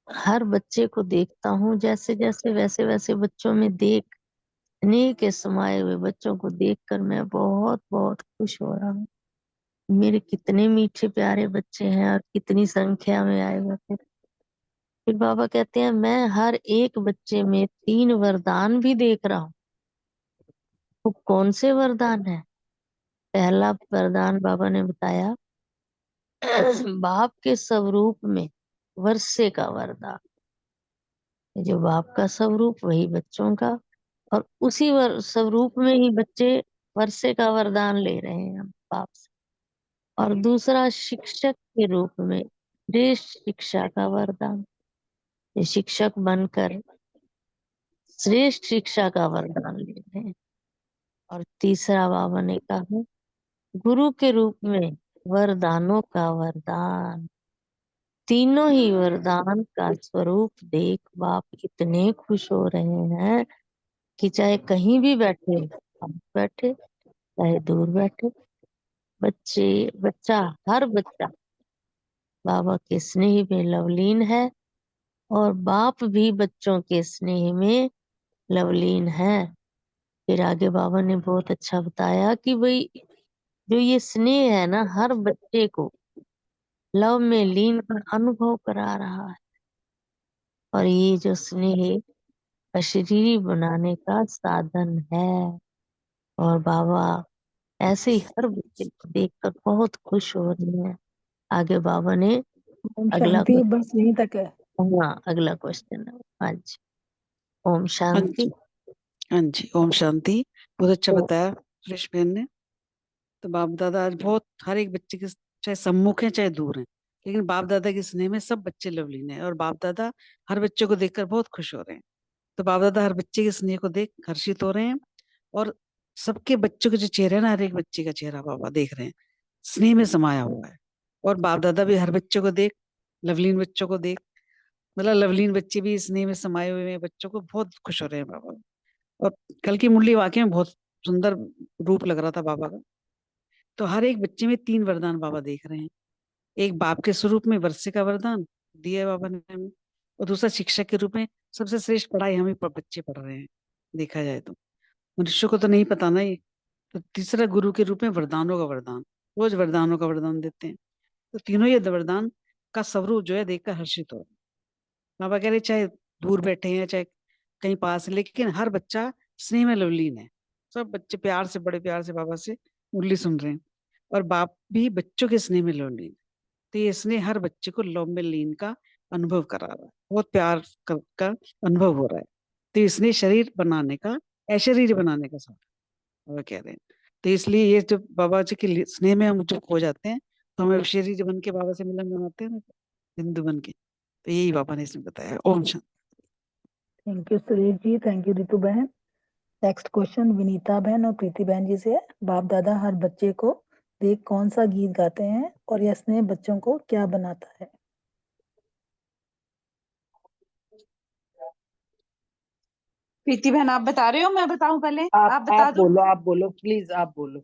हर बच्चे को देखता हूँ, जैसे जैसे वैसे वैसे बच्चों में देख, स्नेह के समाये हुए बच्चों को देखकर मैं बहुत बहुत खुश हो रहा हूँ। मेरे कितने मीठे प्यारे बच्चे हैं और कितनी संख्या में आए हुए थे। फिर बाबा कहते हैं मैं हर एक बच्चे में 3 वरदान भी देख रहा हूँ। वो कौन से वरदान है? पहला वरदान बाबा ने बताया बाप के स्वरूप में वर्षे का वरदान। जो बाप का स्वरूप वही बच्चों का, और उसी स्वरूप में ही बच्चे वर्षे का वरदान ले रहे हैं हम बाप से। और दूसरा शिक्षक के रूप में श्रेष्ठ शिक्षा का वरदान, ये शिक्षक बनकर श्रेष्ठ शिक्षा का वरदान ले रहे हैं। और तीसरा बाबा ने कहा गुरु के रूप में वरदानों का वरदान। तीनों ही वरदान का स्वरूप देख बाप इतने खुश हो रहे हैं कि चाहे कहीं भी बैठे, आप बैठे चाहे दूर बैठे, बच्चा हर बच्चा बाबा के स्नेह में लवलीन है, और बाप भी बच्चों के स्नेह में लवलीन है। फिर आगे बाबा ने बहुत अच्छा बताया कि भाई जो ये स्नेह है ना, हर बच्चे को लव में लीन कर अनुभव करा रहा है। और ये जो स्नेह अशरीरी बनाने का साधन है। और बाबा ऐसे ही हर बच्चे को देखकर बहुत खुश हो रही हैं। आगे बाबा ने ओम अगला शांति, बस यहीं तक है। हाँ, अगला क्वेश्चन है। हाँ जी, ओम हाँ शांति। जी, हाँ जी, ओम शांति। बहुत अच्छा तो बताया सुरेश बहन ने। तो बाप दादा आज बहुत, हर एक बच्चे के, चाहे सम्मुख है चाहे दूर है, लेकिन बाप दादा के स्नेह में सब बच्चे लवलीन है, और बाप दादा हर बच्चे को देखकर बहुत खुश हो रहे हैं। तो बाप दादा हर बच्चे के स्नेह को देख हर्षित हो रहे हैं, और सबके बच्चों के जो चेहरे हैं ना, हर एक बच्चे का चेहरा बाबा देख रहे हैं, स्नेह में समाया हुआ है। और बाप दादा भी हर बच्चों को देख, लवलीन बच्चों को देख, मतलब लवलीन बच्चे भी स्नेह में समाये हुए हैं, बच्चों को बहुत खुश हो रहे हैं बाबा। और कल की मुरली वाकई में बहुत सुंदर रूप लग रहा था बाबा का। तो हर एक बच्चे में 3 वरदान बाबा देख रहे हैं। एक बाप के स्वरूप में वर्षे का वरदान दिया है बाबा ने हमें, और दूसरा शिक्षक के रूप में सबसे श्रेष्ठ पढ़ाई हमें बच्चे पढ़ रहे हैं, देखा जाए तो मनुष्य को तो नहीं पता ना ये। तो तीसरा गुरु के रूप में वरदानों का वरदान, रोज वरदानों का वरदान देते हैं। तो तीनों ये वरदान का स्वरूप जो है देखकर हर्षित हो। बाबा कह रहे चाहे दूर बैठे हैं चाहे कहीं पास है, लेकिन हर बच्चा स्नेह में लवलीन है। सब बच्चे प्यार से, बड़े प्यार से बाबा से मुरली सुन रहे हैं, और बाप भी बच्चों के स्नेह में लवलीन। तो ये स्नेह हर बच्चे को लव में लीन का अनुभव करा रहा है, बहुत प्यार का अनुभव हो रहा है। तो इसने शरीर बनाने का, अशरीर बनाने का साधन बाबा कह रहे हैं। तो इसलिए ये जो बाबा जी के स्नेह में हम जो खो जाते हैं, तो हमें शरीर बन के बाबा से मिलन बनाते हैं ना, हिंदू बन के। तो यही बाबा ने इसमें बताया। ओम शांति। Thank you Suresh ji, thank you Ritu बहन। नेक्स्ट क्वेश्चन विनीता बहन और प्रीति बहन जी से है। बाप दादा हर बच्चे को देख कौन सा गीत गाते हैं और यह स्नेह बच्चों को क्या बनाता है? प्रीति बहन आप बता रहे हो, मैं बताऊं पहले? आप आप बता दो। आप बोलो प्लीज, आप बोलो।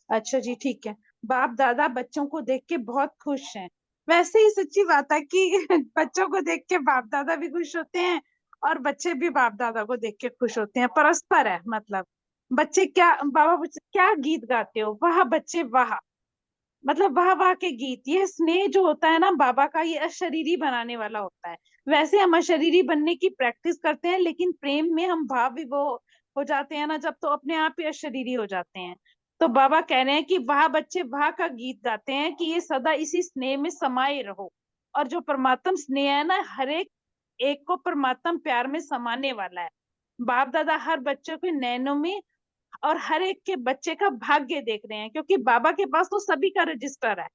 अच्छा जी, ठीक है। बाप दादा बच्चों को देख के बहुत खुश हैं। वैसे ही सच्ची बात है कि बच्चों को देख के बाप दादा भी खुश होते हैं, और बच्चे भी बाप दादा को देख के खुश होते हैं। परस्पर है मतलब। बच्चे क्या, बाबा बच्चे क्या गीत गाते हो, वाह बच्चे वाह। मतलब वाह वाह के गीत। ये स्नेह जो होता है ना बाबा का, ये अशरीरी बनाने वाला होता है। वैसे हम अशरीरी बनने की प्रैक्टिस करते हैं, लेकिन प्रेम में हम भाव विभोर हो जाते हैं ना जब, तो अपने आप ही अशरीरी हो जाते हैं। तो बाबा कह रहे हैं कि वाह बच्चे वाह का गीत गाते हैं कि ये सदा इसी स्नेह में समाये रहो। और जो परमात्म स्नेह है ना, हर एक एक को परमात्म प्यार में समाने वाला है। बाप दादा हर बच्चों के नैनों में और हर एक के बच्चे का भाग्य देख रहे हैं, क्योंकि बाबा के पास तो सभी का रजिस्टर है।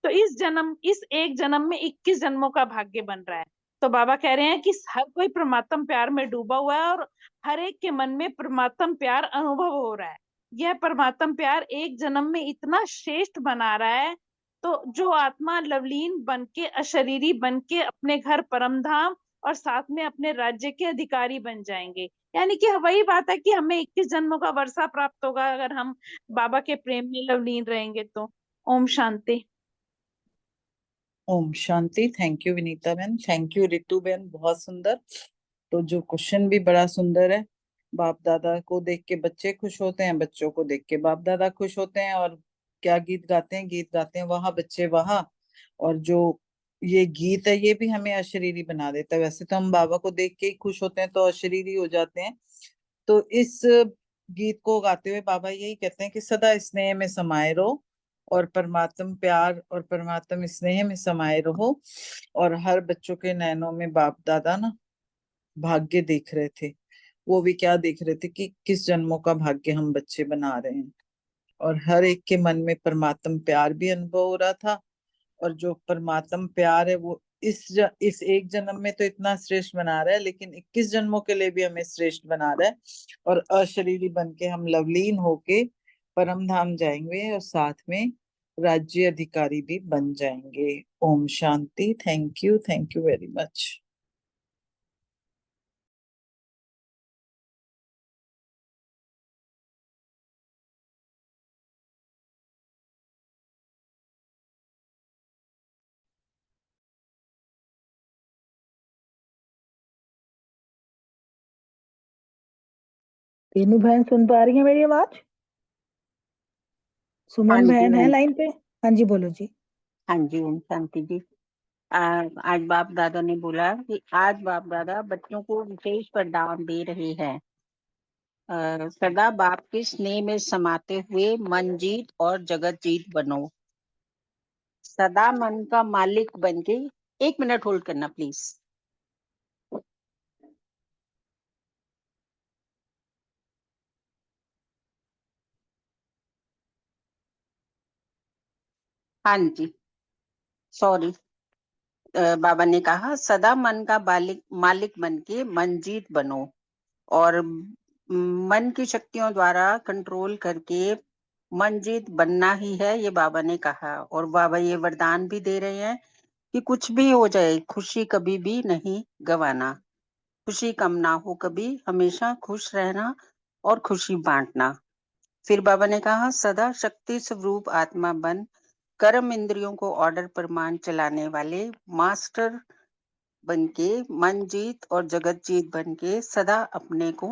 तो इस एक जन्म में 21 जन्मों का भाग्य बन रहा है। तो बाबा कह रहे हैं कि हर कोई परमात्म प्यार में डूबा हुआ है, और हर एक के मन में परमात्म प्यार अनुभव हो रहा है। यह परमात्म प्यार एक जन्म में इतना श्रेष्ठ बना रहा है। तो जो आत्मा लवलीन बन के, अशरीरी बन के अपने घर परम धाम और साथ में अपने राज्य के अधिकारी बन जाएंगे। यानी कि वही बात है कि हमें 21 जन्मों का वर्षा प्राप्त होगा अगर हम बाबा के प्रेम में लवलीन रहेंगे तो। ओम शांति। ओम शांति। थैंक यू विनीता बहन, थैंक यू रितु बहन, बहुत सुंदर। तो जो क्वेश्चन भी बड़ा सुंदर है। बाप दादा को देख के बच्चे खुश होते हैं, बच्चों को देख के बाप दादा खुश होते हैं। और क्या गीत गाते हैं? गीत गाते हैं वहां बच्चे वहां। और जो ये गीत है ये भी हमें अशरीरी बना देता है। वैसे तो हम बाबा को देख के ही खुश होते हैं, तो अशरीरी हो जाते हैं। तो इस गीत को गाते हुए बाबा यही कहते हैं कि सदा स्नेह में समाये रहो, और परमात्म प्यार और परमात्म स्नेह में समाये रहो। और हर बच्चों के नैनों में बाप दादा ना भाग्य देख रहे थे। वो भी क्या देख रहे थे कि किस जन्मों का भाग्य हम बच्चे बना रहे हैं। और हर एक के मन में परमात्म प्यार भी अनुभव हो रहा था। और जो परमात्म प्यार है वो इस एक जन्म में तो इतना श्रेष्ठ बना रहा है, लेकिन 21 जन्मों के लिए भी हमें श्रेष्ठ बना रहा है। और अशरीरी बन के हम लवलीन होके परम धाम जाएंगे और साथ में राज्य अधिकारी भी बन जाएंगे। ओम शांति। Thank you very much. तीनों बहन सुन पा रही है मेरी आवाज? हाँ सुमन जी बहन है ओम। लाइन पे? हाँ जी, बोलो जी। हाँ जी ओम शांति जी। आज बाप दादा ने बोला कि आज बाप दादा बच्चों को विशेष वरदान दे रहे हैं। सदा बाप के स्नेह में समाते हुए मन जीत और जगत जीत बनो। सदा मन का मालिक बन के, 1 मिनट होल्ड करना प्लीज। हाँ जी सॉरी। बाबा ने कहा सदा मन का मालिक बन के मन जीत बनो और मन की शक्तियों द्वारा कंट्रोल करके मन जीत बनना ही है, ये बाबा ने कहा। और बाबा ये वरदान भी दे रहे हैं कि कुछ भी हो जाए खुशी कभी भी नहीं गवाना, खुशी कम ना हो कभी, हमेशा खुश रहना और खुशी बांटना। फिर बाबा ने कहा सदा शक्ति स्वरूप आत्मा बन कर्म इंद्रियों को ऑर्डर पर मान चलाने वाले मास्टर बनके मन जीत और जगत जीत बनके सदा अपने को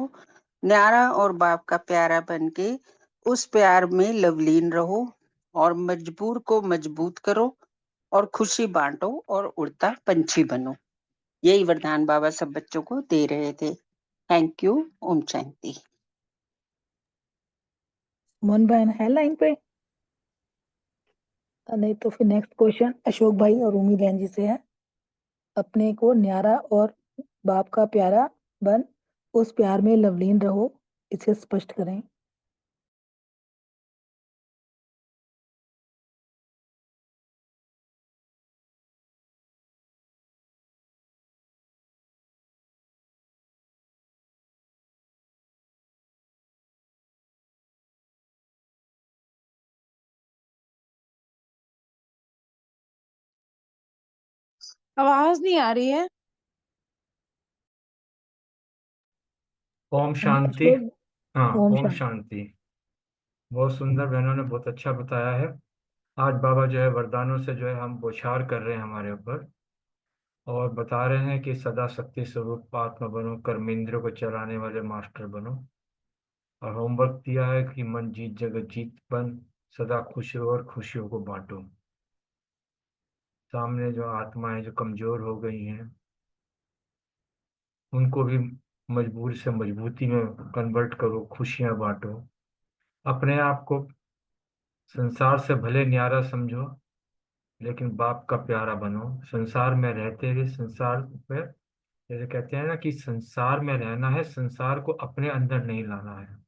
न्यारा और बाप का प्यारा बनके उस प्यार में लवलीन रहो और मजबूर को मजबूत करो और खुशी बांटो और उड़ता पंछी बनो। यही वरदान बाबा सब बच्चों को दे रहे थे। Thank you. ओम शांति। सुमन बहन है लाइन पे? नहीं तो फिर नेक्स्ट क्वेश्चन अशोक भाई और उमी बहन जी से है। अपने को न्यारा और बाप का प्यारा बन उस प्यार में लवलीन रहो, इसे स्पष्ट करें। आवाज नहीं आ रही है। ओम हाँ, शांति। अशोक। हाँ, ओम ओम शांति। शांति। बहुत सुंदर, बहनों ने बहुत अच्छा बताया है। आज बाबा जो है वरदानों से जो है हम बौछार कर रहे हैं हमारे ऊपर, और बता रहे हैं कि सदा शक्ति स्वरूप आत्मा बनो, कर्मेंद्रियों को चलाने वाले मास्टर बनो। और होमवर्क दिया है कि मन जीत जगत जीत बन, सदा खुश रहो और खुशियों को बांटो। सामने जो आत्माएं जो कमजोर हो गई हैं उनको भी मजबूर से मजबूती में कन्वर्ट करो, खुशियां बांटो। अपने आप को संसार से भले न्यारा समझो, लेकिन बाप का प्यारा बनो। संसार में रहते हुए संसार में, जैसे कहते हैं ना कि संसार में रहना है, संसार को अपने अंदर नहीं लाना है।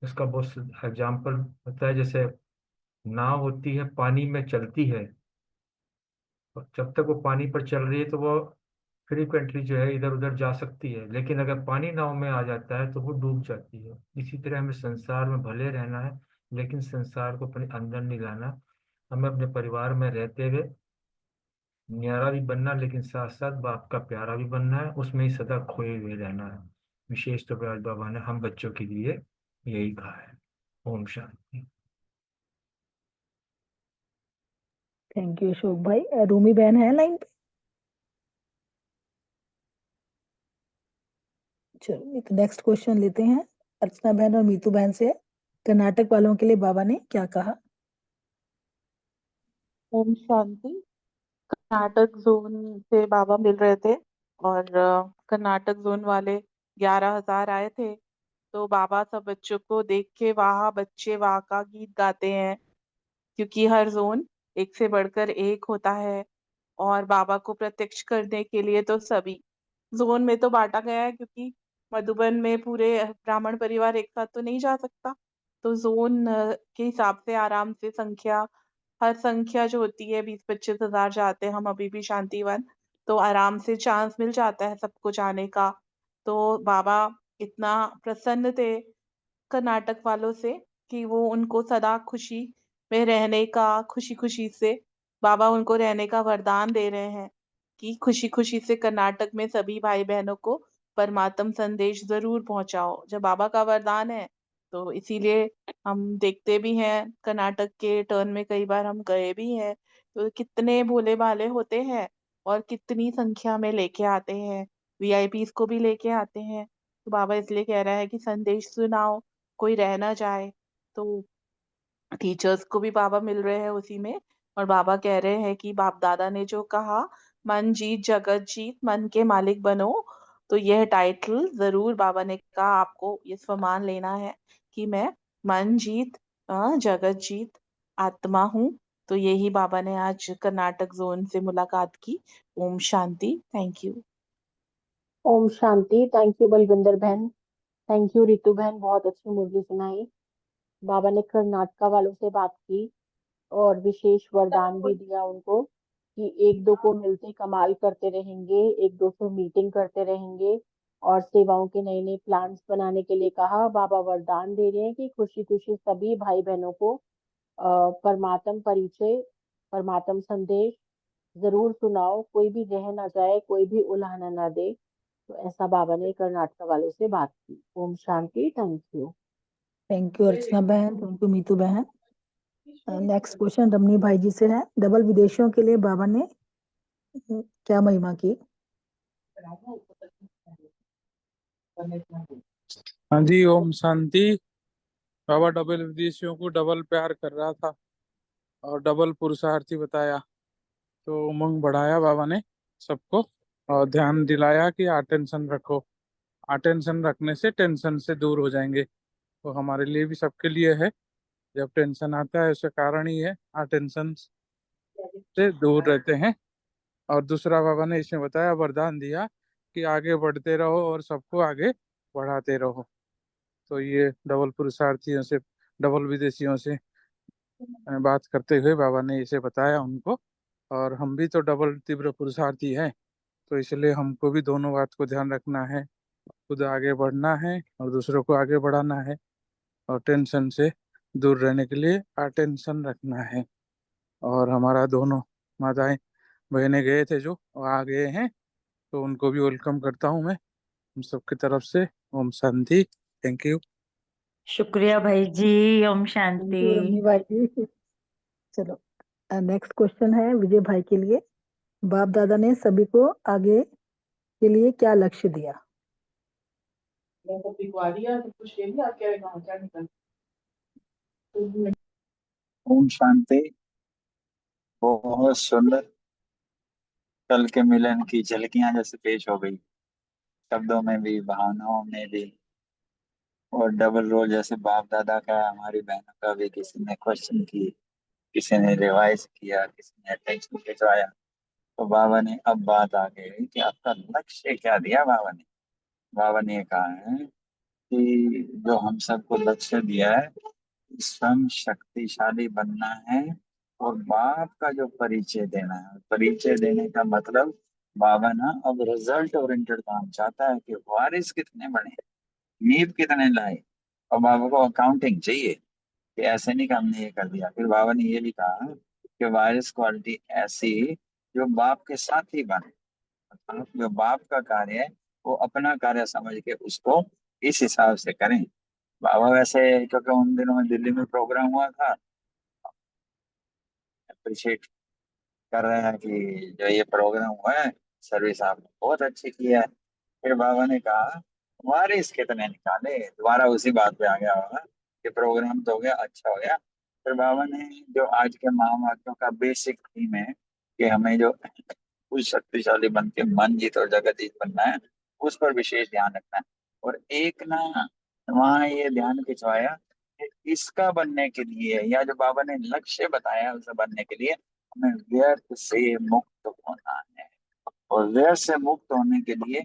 इसका बहुत एग्जाम्पल होता है, जैसे नाव होती है, पानी में चलती है, और जब तक वो पानी पर चल रही है तो वो फ्रीक्वेंटली जो है इधर उधर जा सकती है, लेकिन अगर पानी नाव में आ जाता है तो वो डूब जाती है। इसी तरह हमें संसार में भले रहना है, लेकिन संसार को अपने अंदर नहीं लाना। हमें अपने परिवार में रहते हुए न्यारा भी बनना, लेकिन साथ साथ बाप का प्यारा भी बनना है, उसमें ही सदा खोए हुए रहना है। विशेष तौर पर आज बाबा ने हम बच्चों के लिए यही कहा है। ओम शांति। थैंक यू अशोक भाई। रूमी बहन है लाइन पे? चलो तो नेक्स्ट क्वेश्चन लेते हैं अर्चना बहन और मीतू बहन से। कर्नाटक वालों के लिए बाबा ने क्या कहा? ओम शांति। कर्नाटक जोन से बाबा मिल रहे थे और कर्नाटक जोन वाले 11,000 आए थे। तो बाबा सब बच्चों को देख के वहाँ बच्चे वहाँ का गीत गाते हैं क्योंकि हर जोन एक से बढ़कर एक होता है और बाबा को प्रत्यक्ष करने के लिए तो सभी जोन में तो बांटा गया है, क्योंकि मधुबन में पूरे ब्राह्मण परिवार एक साथ तो नहीं जा सकता। तो जोन के हिसाब से आराम से संख्या, हर संख्या जो होती है 20-25 हजार जाते हैं हम अभी भी शांतिवन, तो आराम से चांस मिल जाता है सबको जाने का। तो बाबा इतना प्रसन्न थे कर्नाटक वालों से कि वो उनको सदा खुशी में रहने का, खुशी खुशी से बाबा उनको रहने का वरदान दे रहे हैं कि खुशी खुशी से कर्नाटक में सभी भाई बहनों को परमात्म संदेश जरूर पहुंचाओ। जब बाबा का वरदान है तो इसीलिए हम देखते भी हैं, कर्नाटक के टर्न में कई बार हम गए भी हैं, तो कितने भोले भाले होते हैं और कितनी संख्या में लेके आते हैं, वीआईपीस को भी लेके आते हैं। तो बाबा इसलिए कह रहा है कि संदेश सुनाओ, कोई रह ना जाए। तो टीचर्स को भी बाबा मिल रहे हैं उसी में, और बाबा कह रहे हैं कि बाप दादा ने जो कहा, मन जीत जगत जीत, मन के मालिक बनो, तो यह टाइटल जरूर बाबा ने कहा आपको ये स्वमान लेना है कि मैं मन जीत जगत जीत आत्मा हूँ। तो यही बाबा ने आज कर्नाटक जोन से मुलाकात की। ओम शांति। Thank you. ओम शांति। थैंक यू बलविंदर बहन, थैंक यू रितु बहन, बहुत अच्छी मुरली सुनाई। बाबा ने कर्नाटका वालों से बात की और विशेष वरदान भी दिया उनको कि एक दो को मिलते कमाल करते रहेंगे, एक दो से मीटिंग करते रहेंगे और सेवाओं के नए नए प्लान्स बनाने के लिए कहा। बाबा वरदान दे रहे हैं कि खुशी खुशी सभी भाई बहनों को परमात्म परिचय, परमात्म संदेश जरूर सुनाओ, कोई भी रह ना जाए, कोई भी उलाहना ना दे। तो ऐसा बाबा ने कर्नाटका वालों से बात की। ओम शांति। थैंक यू अर्चना बहन, थैंक यू मीतू बहन। नेक्स्ट क्वेश्चन रमनी भाई जी से है। डबल विदेशियों के लिए बाबा ने क्या महिमा की? हाँ जी, ओम शांति। बाबा डबल विदेशियों को डबल प्यार कर रहा था और डबल पुरुषार्थी बताया, तो उमंग बढ़ाया बाबा ने सबको और ध्यान दिलाया कि अटेंशन रखो, अटेंशन रखने से टेंशन से दूर हो जाएंगे। तो हमारे लिए भी, सबके लिए है, जब टेंशन आता है उसका कारण ही है अटेंशन से दूर रहते हैं। और दूसरा बाबा ने इसमें बताया, वरदान दिया कि आगे बढ़ते रहो और सबको आगे बढ़ाते रहो। तो ये डबल पुरुषार्थियों से, डबल विदेशियों से बात करते हुए बाबा ने इसे बताया उनको। और हम भी तो डबल तीव्र पुरुषार्थी हैं, तो इसलिए हमको भी दोनों बात को ध्यान रखना है, खुद आगे बढ़ना है और दूसरों को आगे बढ़ाना है, और टेंशन से दूर रहने के लिए अटेंशन रखना है। और हमारा दोनों माताएं बहनें गए थे जो, वो आ गए हैं, तो उनको भी वेलकम करता हूँ मैं हम सबकी तरफ से। ओम शांति। Thank you. शुक्रिया भाई जी। ओम थैंक यू रमनी शांति। भाई जी। चलो, नेक्स्ट क्वेश्चन है विजय भाई के लिए। बाप दादा ने सभी को आगे के लिए क्या लक्ष्य दिया? ओम शांति। बहुत सुंदर कल के मिलन की झलकियां जैसे पेश हो गई, शब्दों में भी भावनाओं में भी। और डबल रोल जैसे बाप दादा का, हमारी बहनों का भी, किसी ने क्वेश्चन की, किसी ने रिवाइज किया, किसी ने टेक्स्ट खिंचवाया। तो बाबा ने अब बात आ गई कि आपका लक्ष्य क्या दिया बाबा ने ये कहा है कि जो हम सबको लक्ष्य दिया है, स्वयं शक्तिशाली बनना है और बाप का जो परिचय देना है। परिचय देने का मतलब बाबा ना अब रिजल्ट ओरिएंटेड काम चाहता है कि वारिस कितने बने, नींव कितने लाए। और बाबा को अकाउंटिंग चाहिए कि ऐसे नहीं कि हमने ये कर दिया। फिर बाबा ने ये भी कहा कि वारिस क्वालिटी ऐसी जो बाप के साथ ही बने, मतलब जो बाप का कार्य है वो अपना कार्य समझ के उसको इस हिसाब से करें। बाबा वैसे, क्योंकि उन दिनों में दिल्ली में प्रोग्राम हुआ था, अप्रिशिएट कर रहे हैं कि जो ये प्रोग्राम हुआ है, सर्विस आपने बहुत अच्छी की है। फिर बाबा ने कहा वारिस कितने निकाले, दोबारा उसी बात पे आ गया होगा कि प्रोग्राम तो हो गया, अच्छा हो गया। फिर बाबा ने जो आज के महावाक्यों का बेसिक थीम है कि हमें जो कुछ शक्तिशाली बन के मन जीत और जगत जीत बनना है, उस पर विशेष ध्यान रखना है। और एक ना वहाँ ये ध्यान खिंचवाया इसका बनने के लिए, या जो बाबा ने लक्ष्य बताया उसे बनने के लिए हमें व्यर्थ से मुक्त होना है। और व्यर्थ से मुक्त होने के लिए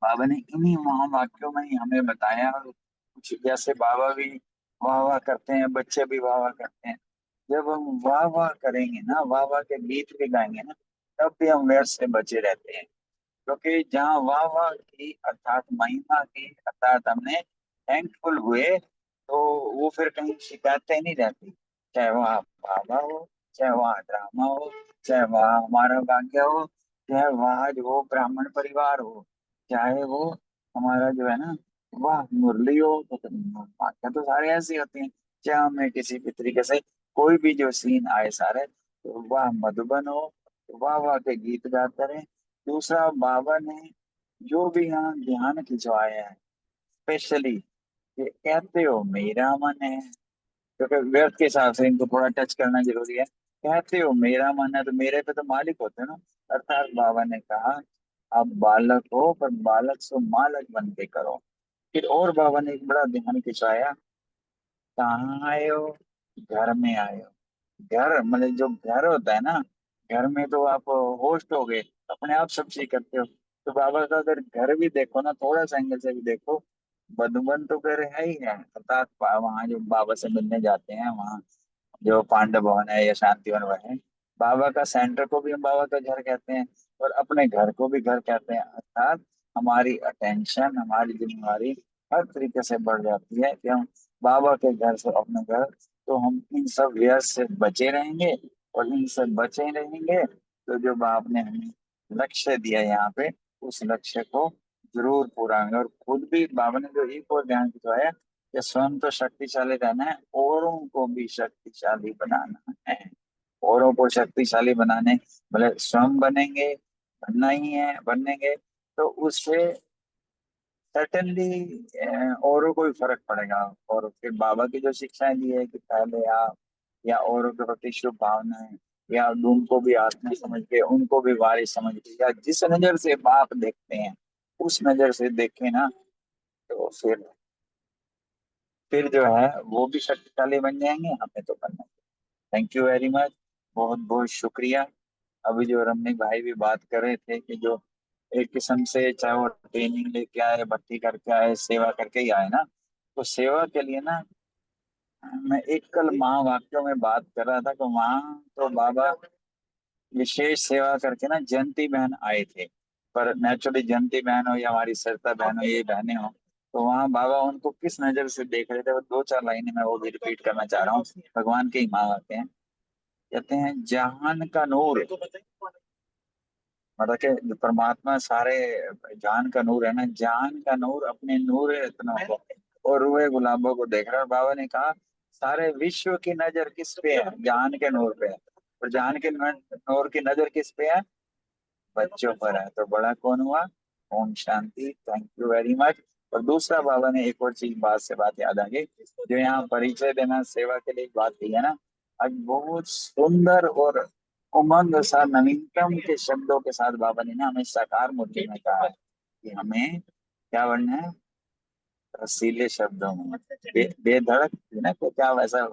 बाबा ने इन्हीं महावाक्यों में ही हमें बताया। और कुछ जैसे बाबा भी वाह वाह करते हैं, बच्चे भी वाह वाह करते हैं। जब हम वाह वाह करेंगे ना, वाह वाह के गीत भी गाएंगे ना, तब भी हम व्यर्थ से बचे रहते हैं। क्योंकि जहाँ वाह वाह की अर्थात महिमा की अर्थात हमने थैंकफुल हुए, तो वो फिर कहीं शिकायतें नहीं रहती। चाहे वहाँ बाबा हो, चाहे वहाँ ड्रामा हो, चाहे वहाँ हमारा भाग्य हो, चाहे वहाँ जो वो ब्राह्मण परिवार हो, चाहे वो हमारा जो है ना वाह मुरली हो, तो भाग्य तो सारे ऐसे होते हैं। चाहे हमें किसी भी तरीके से कोई भी जो सीन आए सारे, तो वाह मधुबन हो, वाह वाह के गीत गाते रहे। दूसरा, बाबा ने जो भी यहाँ ध्यान खिंचवाया है, स्पेशली ये कहते हो मेरा मन है, क्योंकि व्यर्थ के हिसाब से इनको थोड़ा टच करना जरूरी है। कहते हो मेरा मन है, तो मेरे पे तो मालिक होते हो ना। अर्थात बाबा ने कहा आप बालक हो, पर बालक से मालक बन के करो। फिर और बाबा ने एक बड़ा ध्यान खिंचवाया, कहाँ आए हो? घर में आए हो। घर मतलब जो घर होता है ना, घर में तो आप होस्ट हो गए, अपने आप सब चीज करते हो। तो बाबा का अगर घर भी देखो ना, थोड़ा सा एंगल से भी देखो, मधुबन तो घर है ही है। अर्थात वहाँ जो बाबा से मिलने जाते हैं, वहाँ जो पांडव भवन है या शांति वन वह है, बाबा का सेंटर को भी हम बाबा का घर कहते हैं, और अपने घर को भी घर कहते हैं। अर्थात हमारी अटेंशन, हमारी जिम्मेवारी हर तरीके से बढ़ जाती है कि हम बाबा के घर से अपने घर, तो हम इन सब व्यर्थ से बचे रहेंगे। और इनसे बचे रहेंगे तो जो बाप ने हमें लक्ष्य दिया यहाँ पे, उस लक्ष्य को जरूर पूरा होंगे। और खुद भी बाबा ने जो एक और ध्यान दिखाया कि स्वयं तो शक्तिशाली रहना है, औरों को भी शक्तिशाली बनाना है। औरों को शक्तिशाली बनाने मतलब स्वयं बनेंगे, बनना ही है, बनेंगे तो उससे सर्टेनली औरों को भी फर्क पड़ेगा। और फिर बाबा की जो शिक्षाएं दी है कि पहले आप या औरों के प्रति शुभ भावनाएं, या उनको भी आत्मा समझ के, उनको भी वारिस समझ के, या जिस नजर से बाप देखते हैं उस नजर से देखें ना, तो फिर जो है वो भी शक्तिशाली बन जाएंगे, हमें तो बनना है। थैंक यू वेरी मच, बहुत बहुत शुक्रिया। अभी जो रमनीक भाई भी बात कर रहे थे कि जो एक किस्म से चाहे वो ट्रेनिंग लेके आए, भर्ती करके आए, सेवा करके ही आए ना, तो सेवा के लिए ना मैं एक कल महावाक्यों में बात कर रहा था कि वहाँ तो बाबा विशेष सेवा करके ना जयंती बहन आए थे। पर नेचुरली जयंती बहन हो या हमारी सरिता बहन हो, ये बहनें हो, तो वहाँ बाबा उनको किस नजर से देख रहे थे, वो दो चार लाइनें मैं वो भी रिपीट करना चाह रहा हूँ। भगवान के ही महावाक्य हैं। कहते हैं जहान का नूर, मतलब कि जो परमात्मा सारे जान का नूर है ना, जान का नूर अपने नूर इतना को और रूए गुलाबों को देख रहा है। और बाबा ने कहा सारे विश्व की नजर किस पे है? जान के नूर पे है। और जान के नूर की नजर किस पे है? बच्चों पर है। तो बड़ा कौन हुआ? ओम शांति, थैंक यू वेरी मच। और दूसरा बाबा ने एक और चीज बात से बात याद आ गई, जो यहाँ परिचय देना सेवा के लिए एक बात की है ना, आज बहुत सुंदर और उमंग सा नवीनतम के शब्दों के साथ बाबा ने ना हमें साकार मूर्ति में कहा है कि हमें क्या बनना है? रसीले शब्दों में बेधड़क ना, तो क्या वैसा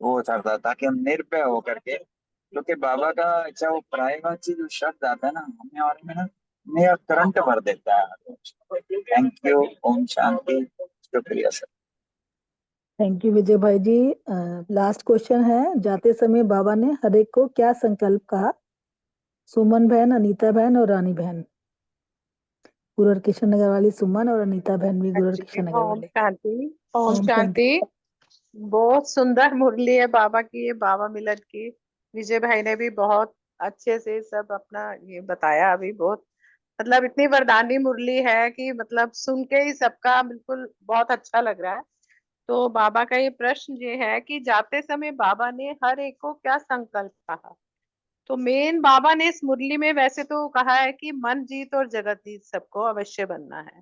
वो उतरता ताकि हम निर्भय होकर के, क्योंकि बाबा का अच्छा वो प्रायवाची जो शब्द आता है ना, हमें और में ना नया करंट भर देता है। थैंक यू, ओम शांति, शुक्रिया सर। थैंक यू विजय भाई जी। लास्ट क्वेश्चन है, जाते समय बाबा ने हर एक को क्या संकल्प कहा? सुमन बहन, अनीता बहन और रानी बहन। गुरर किशन नगर वाली सुमन और अनीता बहन भी गुरर किशन नगर ओम वाले। शांति, ओम ओम शांति। शांति। बहुत सुंदर मुरली है बाबा की, ये बाबा मिलन की। विजय भाई ने भी बहुत अच्छे से सब अपना ये बताया अभी। बहुत मतलब इतनी वरदानी मुरली है कि मतलब सुन के ही सबका बिल्कुल बहुत अच्छा लग रहा है। तो बाबा का ये प्रश्न ये है कि जाते समय बाबा ने हर एक को क्या संकल्प कहा? तो मेन बाबा ने इस मुरली में वैसे तो कहा है कि मन जीत और जगत जीत सबको अवश्य बनना है।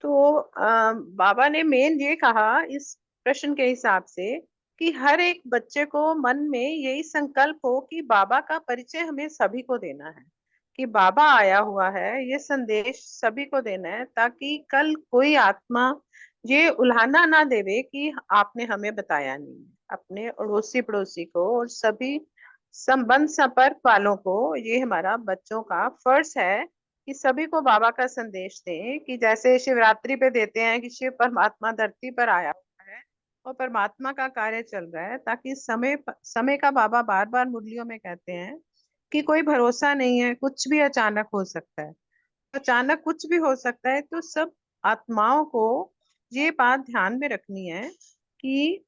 तो बाबा ने मेन ये कहा इस प्रश्न के हिसाब से कि हर एक बच्चे को मन में यही संकल्प हो कि बाबा का परिचय हमें सभी को देना है, कि बाबा आया हुआ है, ये संदेश सभी को देना है, ताकि कल कोई आत्मा ये उल्हाना ना देवे कि आपने हमें बताया नहीं। अपने अड़ोसी पड़ोसी को और सभी संबंध संपर्क वालों को, ये हमारा बच्चों का फर्ज है कि सभी को बाबा का संदेश दें कि जैसे शिवरात्रि पे देते हैं कि शिव परमात्मा धरती पर आया हुआ है और परमात्मा का कार्य चल रहा है, ताकि समय का बाबा बार बार मुरलियों में कहते हैं कि कोई भरोसा नहीं है, कुछ भी अचानक हो सकता है। अचानक कुछ भी हो सकता है, तो सब आत्माओं को ये बात ध्यान में रखनी है कि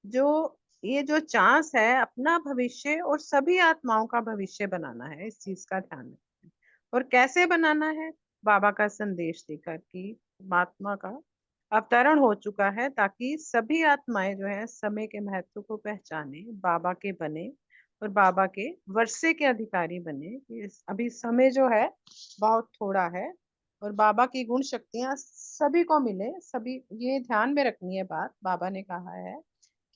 जो ये जो चांस है अपना भविष्य और सभी आत्माओं का भविष्य बनाना है, इस चीज का ध्यान रखना है। और कैसे बनाना है? बाबा का संदेश देकर कि परमात्मा का अवतरण हो चुका है, ताकि सभी आत्माएं जो है समय के महत्व को पहचाने, बाबा के बने और बाबा के वर्षे के अधिकारी बने। अभी समय जो है बहुत थोड़ा है और बाबा की गुण शक्तियां सभी को मिले। सभी ये ध्यान में रखनी है बात। बाबा ने कहा है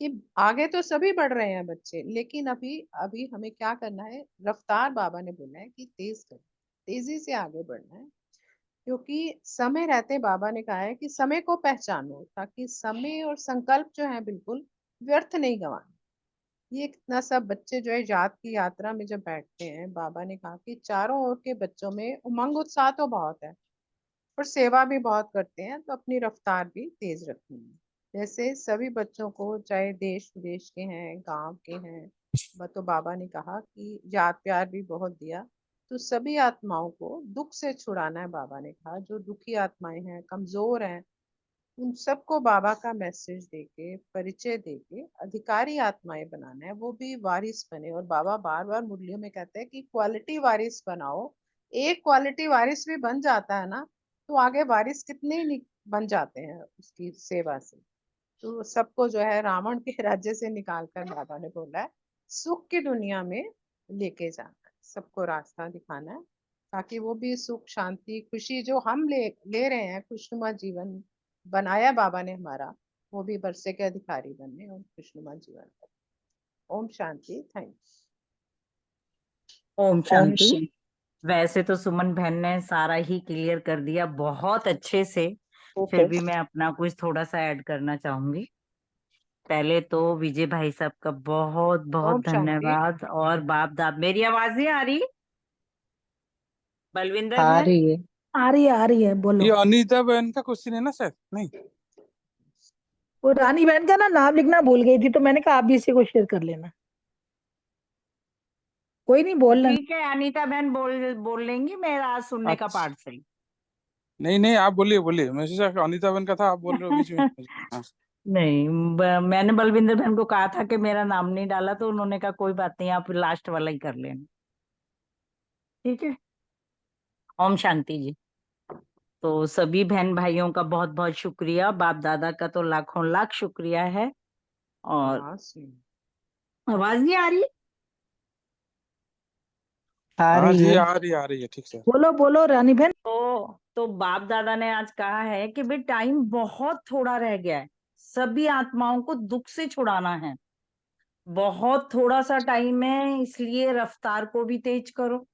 कि आगे तो सभी बढ़ रहे हैं बच्चे, लेकिन अभी अभी हमें क्या करना है, रफ्तार बाबा ने बोला है कि तेज कर, तेजी से आगे बढ़ना है। क्योंकि समय रहते बाबा ने कहा है कि समय को पहचानो, ताकि समय और संकल्प जो है बिल्कुल व्यर्थ नहीं गवाना। ये कितना सब बच्चे जो है जात की यात्रा में जब बैठते हैं, बाबा ने कहा कि चारों ओर के बच्चों में उमंग उत्साह तो बहुत है और सेवा भी बहुत करते हैं, तो अपनी रफ्तार भी तेज रखनी है। जैसे सभी बच्चों को, चाहे देश विदेश के हैं, गांव के हैं, तो बाबा ने कहा कि याद प्यार भी बहुत दिया, तो सभी आत्माओं को दुख से छुड़ाना है। बाबा ने कहा जो दुखी आत्माएं हैं, कमजोर हैं, उन सबको बाबा का मैसेज देके, परिचय देके अधिकारी आत्माएं बनाना है, वो भी वारिस बने। और बाबा बार बार मुरलियों में कहते हैं कि क्वालिटी वारिस बनाओ। एक क्वालिटी वारिस भी बन जाता है ना, तो आगे वारिस कितने ही बन जाते हैं उसकी सेवा से। तो सबको जो है रावण के राज्य से निकाल कर बाबा ने बोला है सुख की दुनिया में लेके जाना है, सबको रास्ता दिखाना है, ताकि वो भी सुख शांति खुशी जो हम ले रहे हैं, खुशनुमा जीवन बनाया बाबा ने हमारा, वो भी वर्षे के अधिकारी बने और खुशनुमा जीवन बने। ओम शांति। थैंक्स। ओम ओम शांति। शांति। वैसे तो सुमन बहन ने सारा ही क्लियर कर दिया बहुत अच्छे से, फिर ओके। भी मैं अपना कुछ थोड़ा सा ऐड करना चाहूंगी। पहले तो विजय भाई साहब का बहुत बहुत ओम शांति। धन्यवाद। और बाप दाद, मेरी आवाज नहीं आ रही? बलविंदर आ भाई, रही है, आ रही है, बोलो। ये अनीता बहन का क्वेश्चन है ना सर? नहीं, वो रानी बहन का ना नाम लिखना भूल गई थी, तो मैंने कहा आप भी इसी को शेयर कर लेना। कोई नहीं, बोल लेना। ठीक है, अनीता बहन बोल लेंगी, मेरा आज सुनने का अच्छा, पार्ट सही। नहीं नहीं, आप बोलिए बोलिए। मैं सोचा अनीता बहन का था, आप बोल रहे हो बीच में। हाँ, नहीं, मैंने बलविंदर बहन को कहा था कि मेरा नाम नहीं डाला, तो उन्होंने कहा कोई बात नहीं, आप लास्ट वाला ही कर लेना। ठीक है। ओम शांति जी। तो सभी बहन भाइयों का बहुत बहुत शुक्रिया, बाप दादा का तो लाखों लाख शुक्रिया है। और आवाज नहीं आ रही? आ हाँ रही जी, है, आ रही है, ठीक से। बोलो बोलो रानी बहन। तो बाप दादा ने आज कहा है कि भाई टाइम बहुत थोड़ा रह गया है, सभी आत्माओं को दुख से छुड़ाना है। बहुत थोड़ा सा टाइम है, इसलिए रफ्तार को भी तेज करो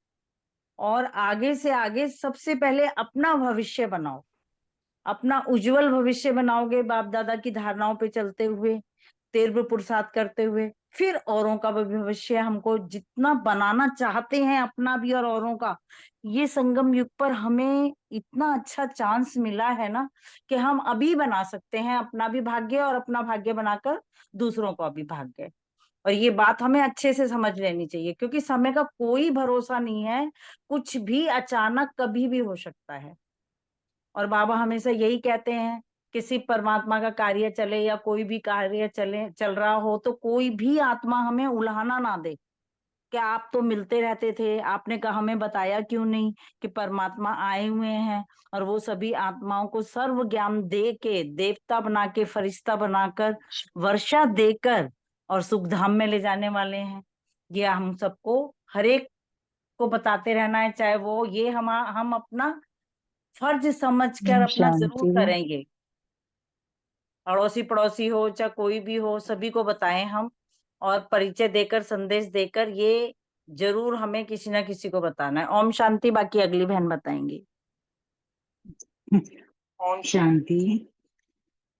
और आगे से आगे सबसे पहले अपना भविष्य बनाओ। अपना उज्जवल भविष्य बनाओगे बाप दादा की धारणाओं पे चलते हुए, तीव्र पुरुषार्थ करते हुए, फिर औरों का भी भविष्य हमको जितना बनाना चाहते हैं, अपना भी और औरों का। ये संगम युग पर हमें इतना अच्छा चांस मिला है ना कि हम अभी बना सकते हैं अपना भी भाग्य, और अपना भाग्य बनाकर दूसरों का भी भाग्य। और ये बात हमें अच्छे से समझ लेनी चाहिए, क्योंकि समय का कोई भरोसा नहीं है, कुछ भी अचानक कभी भी हो सकता है। और बाबा हमेशा यही कहते हैं, किसी परमात्मा का कार्य चले या कोई भी कार्य चल रहा हो, तो कोई भी आत्मा हमें उल्हाना ना दे कि आप तो मिलते रहते थे, आपने कहा हमें बताया क्यों नहीं कि परमात्मा आए हुए हैं और वो सभी आत्माओं को सर्व ज्ञान दे के, देवता बना के, फरिश्ता बनाकर, वर्षा देकर और सुखधाम में ले जाने वाले हैं। ये हम सबको हर एक को बताते रहना है, चाहे वो ये हम अपना फर्ज समझकर ओम अपना जरूर शांति। करेंगे। अड़ोसी पड़ोसी हो चाहे कोई भी हो, सभी को बताएं हम, और परिचय देकर, संदेश देकर, ये जरूर हमें किसी ना किसी को बताना है। ओम शांति। बाकी अगली बहन बताएंगी। ओम शांति।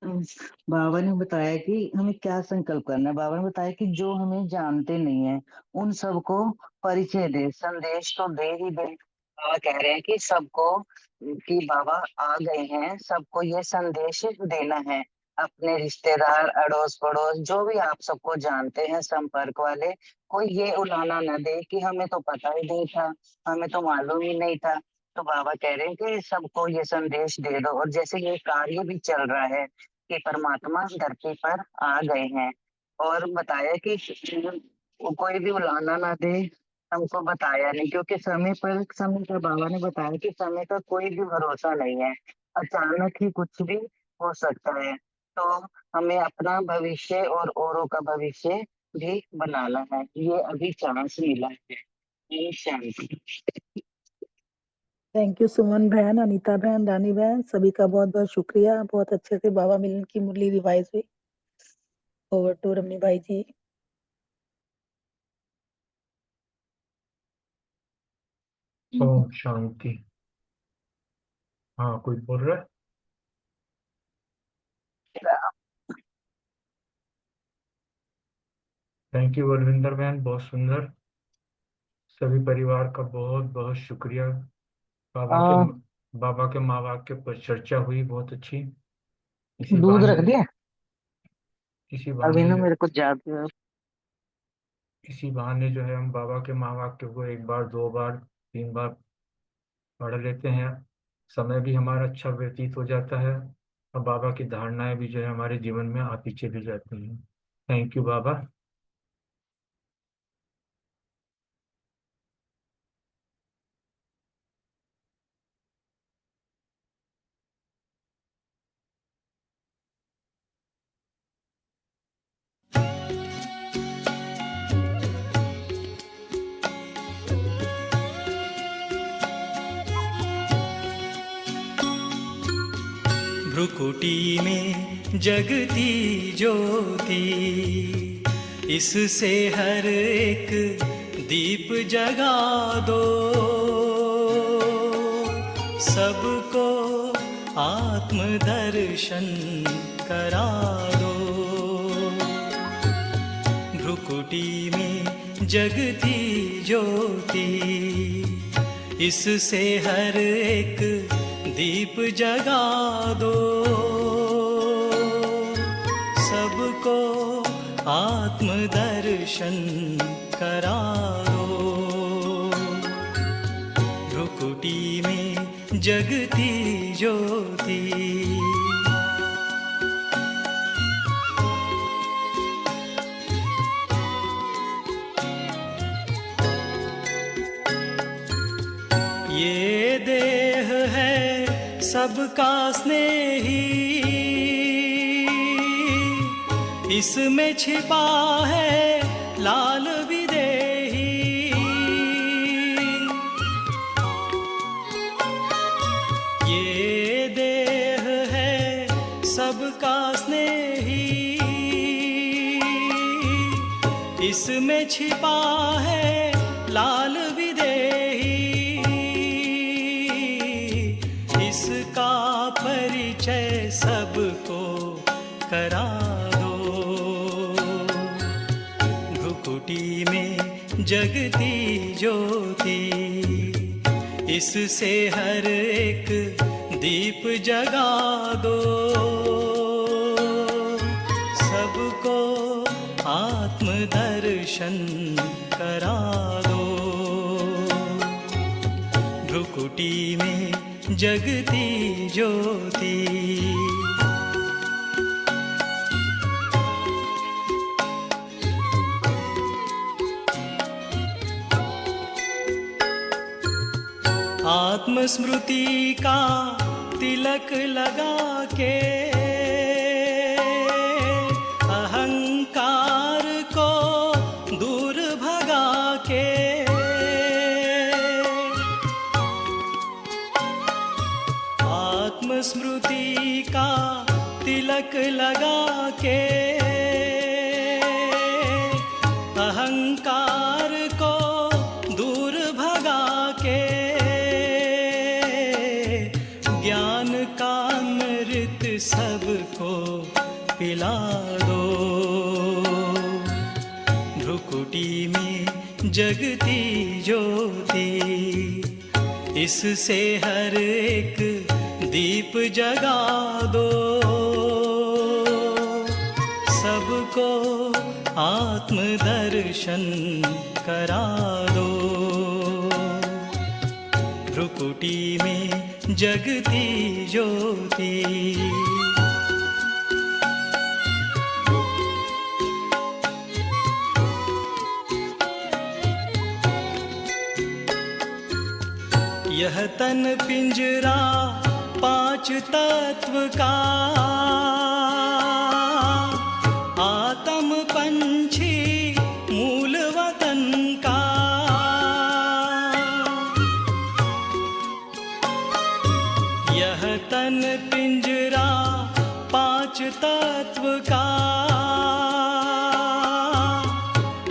बाबा ने बताया कि हमें क्या संकल्प करना है। बाबा ने बताया कि जो हमें जानते नहीं है उन सबको परिचय दे, संदेश तो दे ही दे। बाबा कह रहे हैं कि सबको, कि बाबा आ गए हैं, सबको ये संदेश देना है। अपने रिश्तेदार, अड़ोस पड़ोस, जो भी आप सबको जानते हैं संपर्क वाले, कोई ये उलाना न दे कि हमें तो पता ही नहीं था, हमें तो मालूम ही नहीं था। तो बाबा कह रहे हैं कि सबको ये संदेश दे दो। और जैसे ये कार्य भी चल रहा है कि परमात्मा धरती पर आ गए हैं, और बताया कि वो कोई भी उलाना ना दे, हमको बताया नहीं, क्योंकि समय का, बाबा ने बताया कि समय का कोई भी भरोसा नहीं है, अचानक ही कुछ भी हो सकता है। तो हमें अपना भविष्य और औरों का भविष्य भी बनाना है, ये अभी चांस मिला है। ओम शांति। थैंक यू सुमन बहन, अनीता बहन, रानी बहन, सभी का बहुत बहुत शुक्रिया। बहुत अच्छे से बाबा मिलन की मुरली रिवाइज हुई। ओवर टू रमनी भाई जी। ओम शांति। हाँ, कोई बोल रहा है? थैंक यू बलविंदर बहन, बहुत सुंदर। सभी परिवार का बहुत बहुत शुक्रिया। बाबा के और बाबा के माँ बाप के ऊपर चर्चा हुई, बहुत अच्छी। इसी दूध रख बहाने दिया इसी अभी बहाने ना, जो मेरे को याद। इसी बहाने जो है हम बाबा के माँ बाप के ऊपर एक बार, दो बार, तीन बार पढ़ लेते हैं। समय भी हमारा अच्छा व्यतीत हो जाता है, और बाबा की धारणाएं भी जो है हमारे जीवन में आती चली जाती हैं। थैंक यू बाबा। भ्रुकुटी में जगती ज्योति, इससे हर एक दीप जगा दो, सबको आत्मदर्शन करा दो। भ्रुकुटी में जगती ज्योति, इससे हर एक दीप जगा दो, सबको आत्मदर्शन करा दो। भ्रुकुटी में जगती ज्योति। ये देह है सबका स्नेही, इसमें छिपा है लाल विदेही। ये देह है सबका स्नेही, इसमें छिपा है लाल विदेही। इसका परिचय सबको करा दो, भ्रुकुटी में जगती ज्योति, इससे हर एक दीप जगा दो, सबको आत्मदर्शन करा दो। भ्रुकुटी में जगती ज्योति। आत्मस्मृति का तिलक लगा के, अहंकार को दूर भगा के, आत्मस्मृति का तिलक लगा के, अहंकार को दूर भगा के, ज्ञान का अमृत सबको भ्रुकुटी में जगती ज्योति, इससे हर एक दीप जगा दो, सबको आत्मदर्शन करा दो। भ्रुकुटी में जगती ज्योति, यह तन पिंजरा पांच तत्व का, आत्म पंछी मूल वतन का। यह तन पिंजरा पांच तत्व का,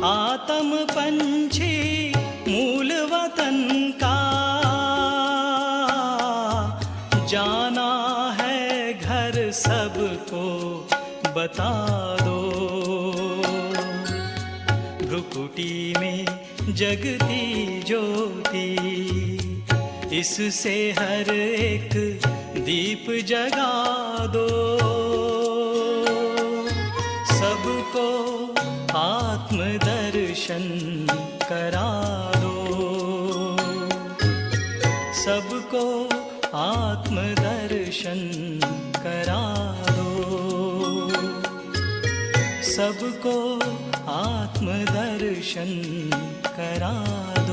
आत्म पंछी मूल वतन का। जाना है घर सबको बता दो, भ्रुकुटी में जगती ज्योति, इससे हर एक दीप जगा दो, सबको आत्मदर्शन करा दो, सबको आत्मदर्शन करा दो, सबको आत्मदर्शन करा दो।